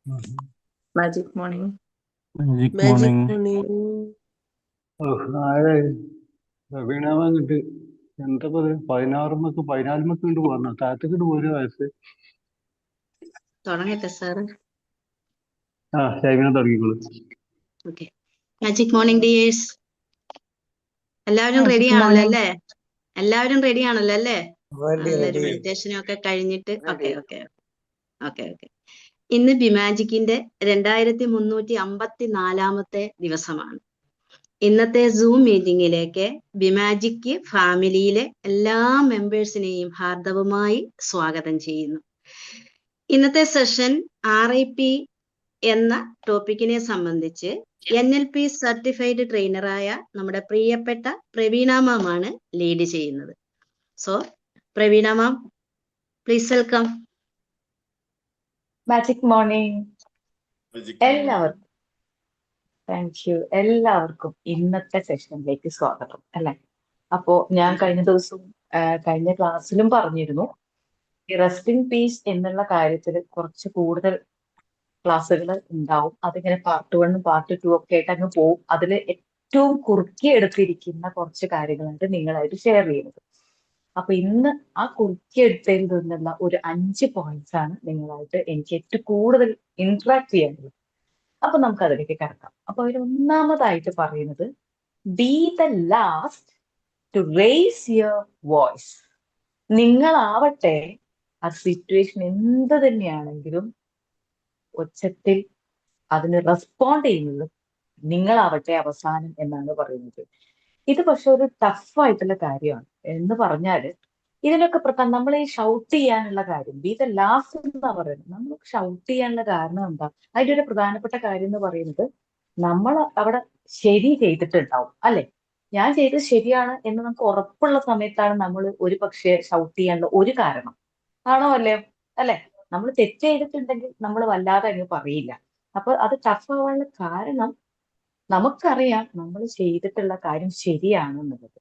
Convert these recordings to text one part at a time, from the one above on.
Magic morning. Magic Magic morning. morning. ആരെ വീണാവാൻ കിട്ടി എന്താ പറയാ 14 കൊണ്ട് പോകണം താഴത്തേക്കിട്ട് പോരും വയസ്സ് തുടങ്ങട്ടെ സാർ. ഷൈമിനെ തുടങ്ങിക്കോളൂ. ഓക്കെ. Magic morning dears. എല്ലാവരും Magic റെഡി ആണല്ലോ morning. അല്ലേ? എല്ലാവരും റെഡി ആണല്ലോ അല്ലേ? Ready, നല്ലൊരു ready. മെഡിറ്റേഷനും ഒക്കെ കഴിഞ്ഞിട്ട് ഓക്കെ ഓക്കെ ഓക്കെ ഓക്കെ. ഇന്ന് ബിമാജിക്കിന്റെ 2354 ദിവസമാണ്. ഇന്നത്തെ സൂം മീറ്റിംഗിലേക്ക് ബിമാജിക് ഫാമിലിയിലെ എല്ലാ മെമ്പേഴ്സിനെയും ഹാർദവമായി സ്വാഗതം ചെയ്യുന്നു. ഇന്നത്തെ സെഷൻ RIP എന്ന ടോപ്പിക്കിനെ സംബന്ധിച്ച് NLP സർട്ടിഫൈഡ് ട്രെയിനറായ നമ്മുടെ പ്രിയപ്പെട്ട പ്രവീണ മാം ആണ് ലീഡ് ചെയ്യുന്നത്. So Praveena ma'am, please welcome. Magic morning എല്ലാവർക്കും താങ്ക് യു. എല്ലാവർക്കും ഇന്നത്തെ സെഷനിലേക്ക് സ്വാഗതം അല്ലെ. അപ്പോ ഞാൻ കഴിഞ്ഞ ദിവസം കഴിഞ്ഞ ക്ലാസ്സിലും പറഞ്ഞിരുന്നു, ഈ റെസ്റ്റ് ഇൻ പീസ് എന്നുള്ള കാര്യത്തിൽ കുറച്ച് കൂടുതൽ ക്ലാസ്സുകൾ ഉണ്ടാവും. അതിങ്ങനെ പാർട്ട് 1 പാർട്ട് 2 ഒക്കെ ആയിട്ട് അങ്ങ് പോവും. അതിൽ ഏറ്റവും കുറുക്കി എടുത്തിരിക്കുന്ന കുറച്ച് കാര്യങ്ങളായിട്ട് നിങ്ങളായിട്ട് ഷെയർ ചെയ്യുന്നത്. അപ്പൊ ഇന്ന് ആ കുറുക്കി എടുത്തതിൽ നിന്നുള്ള ഒരു 5 പോയിന്റ്സ് ആണ് നിങ്ങളായിട്ട് എനിക്ക് ഏറ്റവും കൂടുതൽ ഇന്ററാക്ട് ചെയ്യാനുള്ളത്. അപ്പൊ നമുക്ക് അതിലേക്ക് കിടക്കാം. അപ്പൊ അതിൽ ഒന്നാമതായിട്ട് പറയുന്നത്, be the last to raise your voice. നിങ്ങളാവട്ടെ ആ സിറ്റുവേഷൻ എന്ത് തന്നെയാണെങ്കിലും ഒച്ചത്തിൽ അതിന് റെസ്പോണ്ട് ചെയ്യുന്നത് നിങ്ങളാവട്ടെ അവസാനം എന്നാണ് പറയുന്നത്. ഇത് പക്ഷെ ഒരു ടഫ് ആയിട്ടുള്ള കാര്യമാണ്. എന്ന് പറഞ്ഞാല് ഇതിനൊക്കെ നമ്മൾ ഈ ഷൗട്ട് ചെയ്യാനുള്ള കാര്യം, ബി ദ ലാസ്റ്റ് എന്നാ പറയുന്നത്. നമ്മൾ ഷൗട്ട് ചെയ്യാനുള്ള കാരണം എന്താ? അതിന്റെ ഒരു പ്രധാനപ്പെട്ട കാര്യം എന്ന് പറയുന്നത്, നമ്മൾ അവിടെ ശരി ചെയ്തിട്ടുണ്ടാവും അല്ലെ. ഞാൻ ചെയ്തത് ശരിയാണ് എന്ന് നമുക്ക് ഉറപ്പുള്ള സമയത്താണ് നമ്മൾ ഒരു പക്ഷേ ഷൗട്ട് ചെയ്യാനുള്ള ഒരു കാരണം. ആണോ അല്ലയോ? അല്ലെ. നമ്മൾ തെറ്റ് ചെയ്തിട്ടുണ്ടെങ്കിൽ നമ്മൾ വല്ലാതെ അങ്ങ് പറയില്ല. അപ്പൊ അത് ടഫ് ആവാനുള്ള കാരണം, നമുക്കറിയാം നമ്മൾ ചെയ്തിട്ടുള്ള കാര്യം ശരിയാണെന്നുള്ളത്.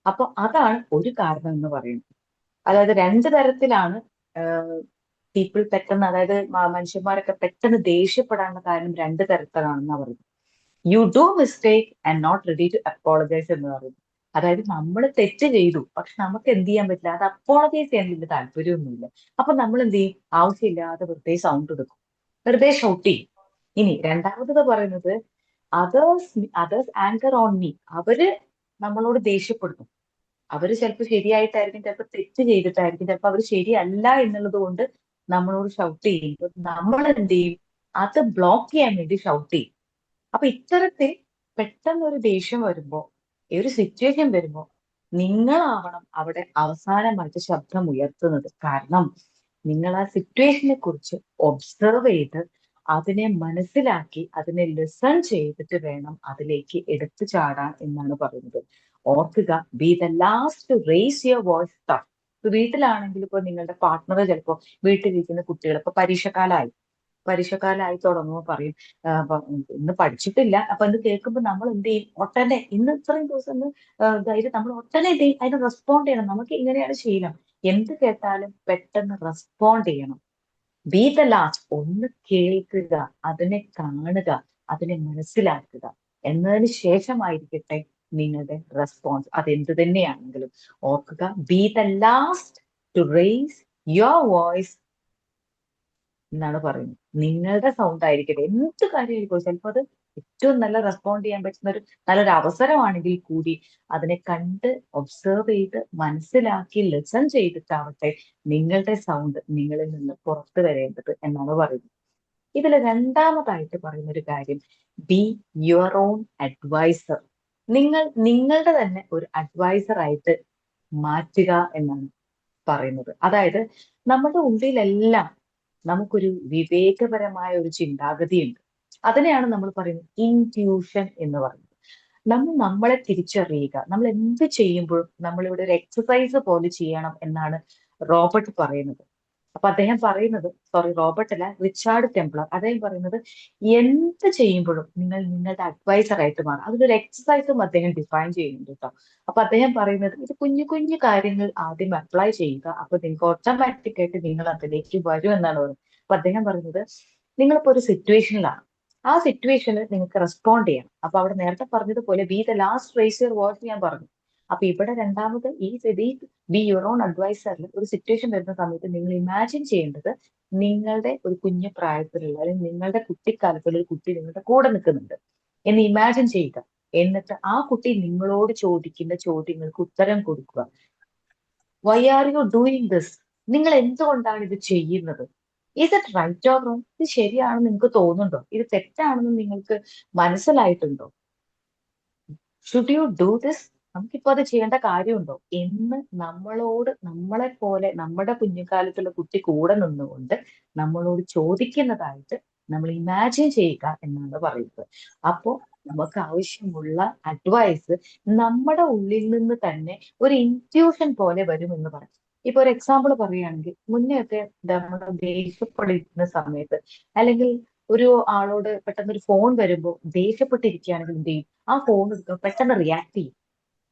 അപ്പൊ അതാണ് ഒരു കാരണം എന്ന് പറയുന്നത്. അതായത് 2 തരത്തിലാണ് പീപ്പിൾ പെട്ടെന്ന്, അതായത് മനുഷ്യന്മാരൊക്കെ പെട്ടെന്ന് ദേഷ്യപ്പെടാനുള്ള കാരണം 2 തരത്തിലാണെന്നാ പറയുന്നത്. You do mistake and not ready to apologise എന്ന് പറയുന്നത്. അതായത് നമ്മൾ തെറ്റ് ചെയ്തു, പക്ഷെ നമുക്ക് എന്ത് ചെയ്യാൻ പറ്റില്ല, അത് അപ്പോളജൈസ് ചെയ്യാൻ വലിയ താല്പര്യമൊന്നുമില്ല. അപ്പൊ നമ്മൾ എന്ത് ചെയ്യും? ആവശ്യമില്ലാതെ വെറുതെ സൗണ്ട് എടുക്കും, വെറുതെ ഷൗട്ട് ചെയ്യും. ഇനി രണ്ടാമത് പറയുന്നത്, അതേഴ്സ് ആങ്കർ ഓൺ മീ. അവര് നമ്മളോട് ദേഷ്യപ്പെടുന്നു. അവര് ചിലപ്പോൾ ശരിയായിട്ടായിരിക്കും, ചിലപ്പോൾ തെറ്റ് ചെയ്തിട്ടായിരിക്കും, ചിലപ്പോൾ അവർ ശരിയല്ല എന്നുള്ളത് കൊണ്ട് നമ്മളോട് ഷൗട്ട് ചെയ്യുമ്പോൾ നമ്മൾ എന്ത് ചെയ്യും? അത് ബ്ലോക്ക് ചെയ്യാൻ വേണ്ടി ഷൗട്ട് ചെയ്യും. അപ്പൊ ഇത്തരത്തിൽ പെട്ടെന്ന് ഒരു ദേഷ്യം വരുമ്പോ, ഈ ഒരു സിറ്റുവേഷൻ വരുമ്പോ, നിങ്ങളാവണം അവിടെ അവസാനമായിട്ട് ശബ്ദം ഉയർത്തുന്നത്. കാരണം നിങ്ങൾ ആ സിറ്റുവേഷനെ കുറിച്ച് ഒബ്സർവ് ചെയ്ത് അതിനെ മനസ്സിലാക്കി അതിനെ ലിസൺ ചെയ്തിട്ട് വേണം അതിലേക്ക് എടുത്തു ചാടാൻ എന്നാണ് പറയുന്നത്. ഓർക്കുക, be the last to raise your voice tough. ഇപ്പൊ വീട്ടിലാണെങ്കിൽ ഇപ്പൊ നിങ്ങളുടെ പാർട്ട്ണർ, ചിലപ്പോ വീട്ടിലിരിക്കുന്ന കുട്ടികൾ, ഇപ്പൊ പരീക്ഷക്കാലായി തുടങ്ങുമ്പോൾ പറയും, ഇന്ന് പഠിച്ചിട്ടില്ല. അപ്പൊ ഇത് കേൾക്കുമ്പോൾ നമ്മൾ എന്ത് ചെയ്യും? ഒട്ടനെ ഇന്ന് ഇത്രയും ദിവസം ധൈര്യം നമ്മൾ ഒട്ടനെ എന്ത് ചെയ്യും? അതിന് റെസ്പോണ്ട് ചെയ്യണം. നമുക്ക് ഇങ്ങനെയാണ് ശീലം. എന്ത് കേട്ടാലും പെട്ടെന്ന് റെസ്പോണ്ട് ചെയ്യണം. B the last. ഒന്ന് കേൾക്കുക, അതിനെ കാണുക, അതിനെ മനസ്സിലാക്കുക. എന്നതിന് ശേഷമായിരിക്കട്ടെ നിങ്ങളുടെ റെസ്പോൺസ്, അതെന്ത് തന്നെയാണെങ്കിലും. ഓർക്കുക, be the last to raise your voice എന്നാണ് പറയുന്നത്. നിങ്ങളുടെ സൗണ്ട് ആയിരിക്കട്ടെ, എന്ത് കാര്യമായിരിക്കും. ചിലപ്പോൾ അത് ഏറ്റവും നല്ല റെസ്പോണ്ട് ചെയ്യാൻ പറ്റുന്ന നല്ലൊരു അവസരമാണെങ്കിൽ കൂടി അതിനെ കണ്ട് ഒബ്സർവ് ചെയ്ത് മനസ്സിലാക്കി ലിസൺ ചെയ്തിട്ടാവട്ടെ നിങ്ങളുടെ സൗണ്ട് നിങ്ങളിൽ നിന്ന് പുറത്തു വരേണ്ടത് എന്നാണ് പറയുന്നത്. ഇതിൽ രണ്ടാമതായിട്ട് പറയുന്ന ഒരു കാര്യം, ബി യുവർ ഓൺ അഡ്വൈസർ. നിങ്ങളുടെ തന്നെ ഒരു അഡ്വൈസർ ആയിട്ട് മാറ്റുക എന്നാണ് പറയുന്നത്. അതായത് നമ്മുടെ ഉള്ളിലെല്ലാം നമുക്കൊരു വിവേകപരമായ ഒരു ചിന്താഗതിയുണ്ട്. അതിനെയാണ് നമ്മൾ പറയുന്നത് ഇൻറ്റ്യൂഷൻ എന്ന് പറയുന്നത്. നമ്മൾ നമ്മളെ തിരിച്ചറിയുക. നമ്മൾ എന്ത് ചെയ്യുമ്പോഴും നമ്മളിവിടെ ഒരു എക്സസൈസ് പോലെ ചെയ്യണം എന്നാണ് റോബർട്ട് പറയുന്നത്. അപ്പൊ അദ്ദേഹം പറയുന്നത്, റോബർട്ട് അല്ല, റിച്ചാർഡ് ടെംപ്ലർ. അദ്ദേഹം പറയുന്നത്, എന്ത് ചെയ്യുമ്പോഴും നിങ്ങൾ നിങ്ങളുടെ അഡ്വൈസർ ആയിട്ട് മാറും. അതിലൊരു എക്സസൈസും അദ്ദേഹം ഡിഫൈൻ ചെയ്യുന്നുണ്ട് കേട്ടോ. അപ്പൊ അദ്ദേഹം പറയുന്നത്, ഇത് കുഞ്ഞു കുഞ്ഞു കാര്യങ്ങൾ ആദ്യം അപ്ലൈ ചെയ്യുക. അപ്പൊ നിങ്ങൾക്ക് ഓട്ടോമാറ്റിക് ആയിട്ട് നിങ്ങൾ അതിലേക്ക് വരും എന്നാണ് പറയുന്നത്. അപ്പൊ അദ്ദേഹം പറയുന്നത്, നിങ്ങളിപ്പോ ഒരു സിറ്റുവേഷനിലാണ്, ആ സിറ്റുവേഷനിൽ നിങ്ങൾക്ക് റെസ്പോണ്ട് ചെയ്യണം. അപ്പൊ അവിടെ നേരത്തെ പറഞ്ഞതുപോലെ be the last raise your voice ഞാൻ പറഞ്ഞു. അപ്പൊ ഇവിടെ രണ്ടാമത് ഈ ബി യുവർ ഓൺ അഡ്വൈസറിൽ ഒരു സിറ്റുവേഷൻ വരുന്ന സമയത്ത് നിങ്ങൾ ഇമാജിൻ ചെയ്യേണ്ടത് നിങ്ങളുടെ ഒരു കുഞ്ഞു പ്രായത്തിലുള്ള അല്ലെങ്കിൽ നിങ്ങളുടെ കുട്ടിക്കാലത്തുള്ള ഒരു കുട്ടി നിങ്ങളുടെ കൂടെ നിൽക്കുന്നുണ്ട് എന്ന് ഇമാജിൻ ചെയ്യുക. എന്നിട്ട് ആ കുട്ടി നിങ്ങളോട് ചോദിക്കുന്ന ചോദ്യങ്ങൾക്ക് ഉത്തരം കൊടുക്കുക. Why are you doing this? നിങ്ങൾ എന്തുകൊണ്ടാണ് ഇത് ചെയ്യുന്നത്? Is it right or wrong? ഇത് ശരിയാണെന്ന് നിങ്ങൾക്ക് തോന്നുന്നുണ്ടോ? ഇത് തെറ്റാണെന്ന് നിങ്ങൾക്ക് മനസ്സിലായിട്ടുണ്ടോ? Should you do this? നമുക്കിപ്പോ അത് ചെയ്യേണ്ട കാര്യമുണ്ടോ എന്ന് നമ്മളോട്, നമ്മളെ പോലെ നമ്മുടെ കുഞ്ഞുകാലത്തുള്ള കുട്ടി കൂടെ നിന്നുകൊണ്ട് നമ്മളോട് ചോദിക്കുന്നതായിട്ട് നമ്മൾ ഇമാജിൻ ചെയ്യുക എന്നാണ് പറയുന്നത്. അപ്പോ നമുക്ക് ആവശ്യമുള്ള അഡ്വൈസ് നമ്മുടെ ഉള്ളിൽ നിന്ന് തന്നെ ഒരു ഇൻറ്റ്യൂഷൻ പോലെ വരും എന്ന് പറയും. ഇപ്പൊ ഒരു എക്സാമ്പിൾ പറയുകയാണെങ്കിൽ, മുന്നേ ഒക്കെ നമ്മൾ ദേഷ്യപ്പെടുന്ന സമയത്ത് അല്ലെങ്കിൽ ഒരു ആളോട് പെട്ടെന്ന് ഒരു ഫോൺ വരുമ്പോൾ ദേഷ്യപ്പെട്ടിരിക്കുകയാണെങ്കിൽ എന്ത് ചെയ്യും? ആ ഫോൺ എടുക്കുക, പെട്ടെന്ന് റിയാക്ട് ചെയ്യും.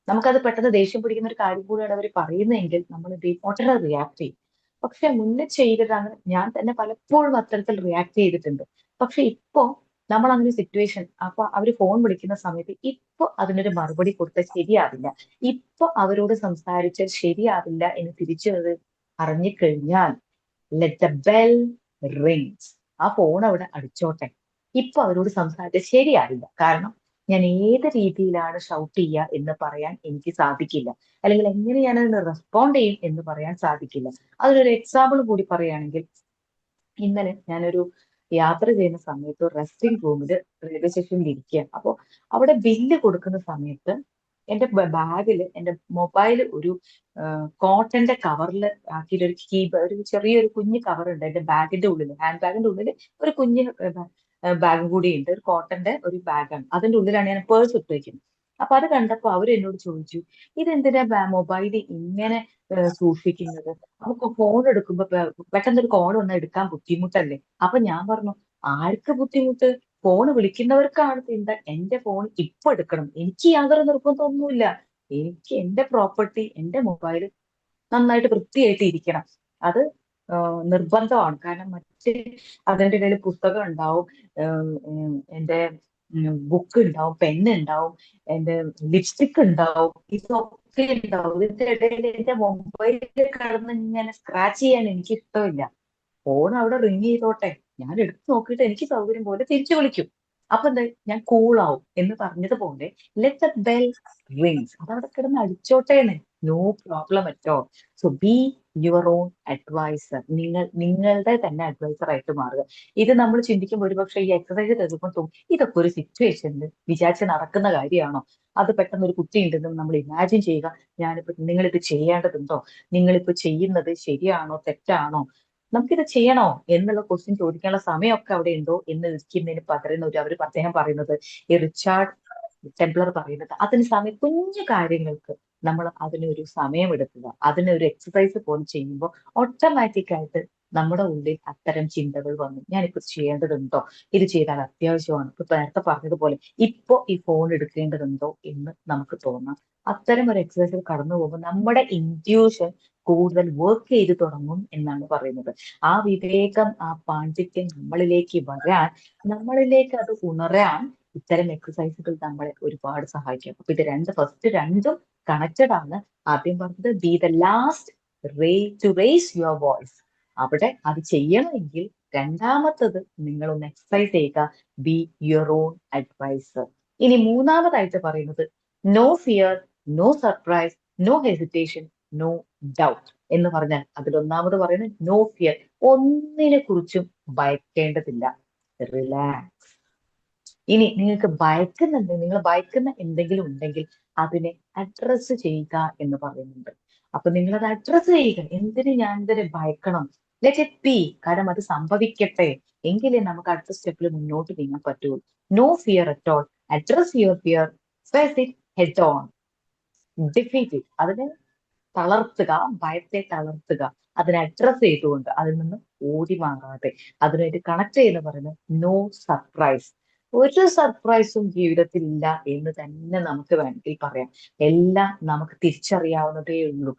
നമുക്കത് പെട്ടെന്ന് ദേഷ്യം പിടിക്കുന്ന ഒരു കാര്യം കൂടിയാണ് അവർ പറയുന്നതെങ്കിൽ നമ്മൾ എന്ത് ചെയ്യും? ഉടനെ റിയാക്ട് ചെയ്യും. പക്ഷെ മുന്നേ ചെയ്തതാണ്, ഞാൻ തന്നെ പലപ്പോഴും അത്തരത്തിൽ റിയാക്ട് ചെയ്തിട്ടുണ്ട്. പക്ഷെ ഇപ്പോ നമ്മൾ അങ്ങനെ സിറ്റുവേഷൻ, അപ്പൊ അവര് ഫോൺ വിളിക്കുന്ന സമയത്ത് ഇപ്പൊ അതിനൊരു മറുപടി കൊടുത്താൽ ശരിയാവില്ല, ഇപ്പൊ അവരോട് സംസാരിച്ചാൽ ശരിയാവില്ല എന്ന് തിരിച്ചു അറിഞ്ഞുകഴിഞ്ഞാൽ ലെറ്റ് ദ ബെൽ റിങ്സ്. ആ ഫോൺ അവിടെ അടിച്ചോട്ടെ, ഇപ്പൊ അവരോട് സംസാരിച്ചാൽ ശരിയാവില്ല. കാരണം ഞാൻ ഏത് രീതിയിലാണ് ഷൗട്ട് ചെയ്യുക എന്ന് പറയാൻ എനിക്ക് സാധിക്കില്ല, അല്ലെങ്കിൽ എങ്ങനെ ഞാൻ അതിന് റെസ്പോണ്ട് ചെയ്യും എന്ന് പറയാൻ സാധിക്കില്ല. അതിനൊരു എക്സാമ്പിൾ കൂടി പറയുകയാണെങ്കിൽ, ഇന്നലെ ഞാനൊരു യാത്ര ചെയ്യുന്ന സമയത്ത് റെസ്റ്റിംഗ് റൂമിൽ റെയിൽവേ സ്റ്റേഷനിൽ ഇരിക്കുക. അപ്പോൾ അവിടെ ബില്ല് കൊടുക്കുന്ന സമയത്ത് എന്റെ ബാഗിൽ എന്റെ മൊബൈൽ ഒരു കോട്ടന്റെ കവറിൽ ആക്കിയിട്ട് ഒരു ചെറിയൊരു കുഞ്ഞു കവർ ഉണ്ട് എന്റെ ബാഗിന്റെ ഉള്ളിൽ. ഹാൻഡ് ബാഗിന്റെ ഉള്ളിൽ ഒരു കുഞ്ഞ് ബാഗും കൂടി ഉണ്ട്, ഒരു കോട്ടന്റെ ഒരു ബാഗാണ്. അതിന്റെ ഉള്ളിലാണ് ഞാൻ പേഴ്സ് ഇട്ട് വയ്ക്കുന്നത്. അപ്പൊ അത് കണ്ടപ്പോ അവർ എന്നോട് ചോദിച്ചു, ഇതെന്തിനാ മൊബൈൽ ഇങ്ങനെ സൂക്ഷിക്കുന്നത്? നമുക്ക് ഫോൺ എടുക്കുമ്പോ പെട്ടെന്നൊരു കോൾ വന്നാൽ എടുക്കാൻ ബുദ്ധിമുട്ടല്ലേ? അപ്പൊ ഞാൻ പറഞ്ഞു, ആർക്ക് ബുദ്ധിമുട്ട്? ഫോൺ വിളിക്കുന്നവർക്കാണ് ചിന്ത എന്റെ ഫോൺ ഇപ്പൊ എടുക്കണം, എനിക്ക് യാതൊരു നിർബന്ധമൊന്നുമില്ല. എനിക്ക് എന്റെ പ്രോപ്പർട്ടി, എന്റെ മൊബൈൽ നന്നായിട്ട് വൃത്തിയായിട്ട് ഇരിക്കണം. അത് നിർബന്ധമാണ്. കാരണം അതിന്റെ ഇടയിൽ പുസ്തകം ഉണ്ടാവും, എന്റെ ബുക്ക് ഉണ്ടാവും, പെൻ ഉണ്ടാവും, എന്റെ ലിപ്സ്റ്റിക് ഉണ്ടാവും, ഇതൊക്കെ ഉണ്ടാവും. ഇതിന്റെ ഇടയിൽ എന്റെ മൊബൈൽ കിടന്ന് ഇങ്ങനെ സ്ക്രാച്ച് ചെയ്യാൻ എനിക്ക് ഇഷ്ടമില്ല. ഫോൺ അവിടെ റിങ് ചെയ്തോട്ടെ, ഞാൻ എടുത്തു നോക്കിയിട്ട് എനിക്ക് സൗകര്യം പോലെ തിരിച്ചു വിളിക്കും. അപ്പൊ എന്താ, ഞാൻ കൂളാവും എന്ന് പറഞ്ഞതുപോലെ ലെറ്റ് ദ ബെൽ റിങ്സ്, അതവിടെ കിടന്ന് അടിച്ചോട്ടേന്ന്, നോ പ്രോബ്ലം അറ്റോ. So be your own adviser. നിങ്ങളുടെ തന്നെ അഡ്വൈസർ ആയിട്ട് മാറുക. ഇത് നമ്മൾ ചിന്തിക്കുമ്പോൾ ഒരുപക്ഷെ ഈ എക്സസൈസ് കേൾക്കുമ്പോൾ തോന്നും, ഇതൊക്കെ ഒരു സിറ്റുവേഷനിൽ വിചാരിച്ച് നടക്കുന്ന കാര്യമാണോ? അത് പെട്ടെന്ന് ഒരു കുട്ടി ഉണ്ടെന്ന് നമ്മൾ ഇമാജിൻ ചെയ്യുക. നിങ്ങളിത് ചെയ്യേണ്ടതുണ്ടോ? നിങ്ങളിപ്പോ ചെയ്യുന്നത് ശരിയാണോ തെറ്റാണോ? നമുക്കിത് ചെയ്യണോ എന്നുള്ള ക്വസ്റ്റ്യൻ ചോദിക്കാനുള്ള സമയമൊക്കെ അവിടെ ഉണ്ടോ എന്ന് ഇരിക്കുന്നതിന് പകരം അദ്ദേഹം പറയുന്നത്, ഈ റിച്ചാർഡ് ടെംപ്ലർ പറയുന്നത്, അതിന് സമയം, കുഞ്ഞു കാര്യങ്ങൾക്ക് നമ്മൾ അതിനൊരു സമയം എടുക്കുക, അതിനൊരു എക്സസൈസ് പോലെ ചെയ്യുമ്പോൾ ഓട്ടോമാറ്റിക് ആയിട്ട് നമ്മുടെ ഉള്ളിൽ അത്തരം ചിന്തകൾ വന്നു, ഞാനിപ്പോ ചെയ്യേണ്ടതുണ്ടോ, ഇത് ചെയ്താൽ അത്യാവശ്യമാണ്, ഇപ്പൊ നേരത്തെ പറഞ്ഞതുപോലെ ഇപ്പോ ഈ ഫോൺ എടുക്കേണ്ടതുണ്ടോ എന്ന് നമുക്ക് തോന്നാം. അത്തരം ഒരു എക്സസൈസിൽ കടന്നു പോകുമ്പോൾ നമ്മുടെ ഇൻറ്റ്യൂഷൻ കൂടുതൽ വർക്ക് ചെയ്ത് തുടങ്ങും എന്നാണ് പറയുന്നത്. ആ വിവേകം, ആ പാണ്ഡിത്യം നമ്മളിലേക്ക് വരാൻ, നമ്മളിലേക്ക് അത് ഉണരാൻ ഇത്തരം എക്സസൈസുകൾ നമ്മളെ ഒരുപാട് സഹായിക്കും. അപ്പൊ ഇത് ഫസ്റ്റ് രണ്ടും കണക്റ്റഡ് ആണ്. ആദ്യം പറഞ്ഞത് be the last to raise your voice, അവിടെ അത് ചെയ്യണമെങ്കിൽ രണ്ടാമത്തത് നിങ്ങളൊന്ന് എക്സസൈസ് ചെയ്യുക, ബി യുവർ ഓൺ അഡ്വൈസർ. ഇനി മൂന്നാമതായിട്ട് പറയുന്നത് no fear, no surprise, no hesitation, no doubt എന്ന് പറഞ്ഞാൽ അതിലൊന്നാമത് പറയുന്നത് നോ ഫിയർ, ഒന്നിനെ കുറിച്ചും ഭയക്കേണ്ടതില്ല, റിലാക്സ്. ഇനി നിങ്ങൾക്ക് നിങ്ങൾ ഭയക്കുന്ന എന്തെങ്കിലും ഉണ്ടെങ്കിൽ അതിനെ അഡ്രസ്സ് ചെയ്യുക എന്ന് പറയുന്നുണ്ട്. അപ്പൊ നിങ്ങൾ അത് അഡ്രസ്സ് ചെയ്യുക. എന്തിനു ഭയക്കണം? Let it B. കാരണം അത് സംഭവിക്കട്ടെ, എങ്കിലേ നമുക്ക് അടുത്ത സ്റ്റെപ്പിൽ മുന്നോട്ട് നീങ്ങാൻ പറ്റുള്ളൂ. No fear at all, address your fear, face it head on, defeat it. അതിനെ തളർത്തുക, ഭയത്തെ തളർത്തുക, അതിനെ അഡ്രസ് ചെയ്തുകൊണ്ട് അതിൽ നിന്ന് ഓടി മാറാതെ. അതിനായിട്ട് കണക്ട് ചെയ്യുന്ന പറയുന്നത് നോ സർപ്രൈസ്. ഒരു സർപ്രൈസും ജീവിതത്തിൽ ഇല്ല എന്ന് തന്നെ നമുക്ക് വേണമെങ്കിൽ പറയാം. എല്ലാം നമുക്ക് തിരിച്ചറിയാവുന്നതേ ഉള്ളൂ.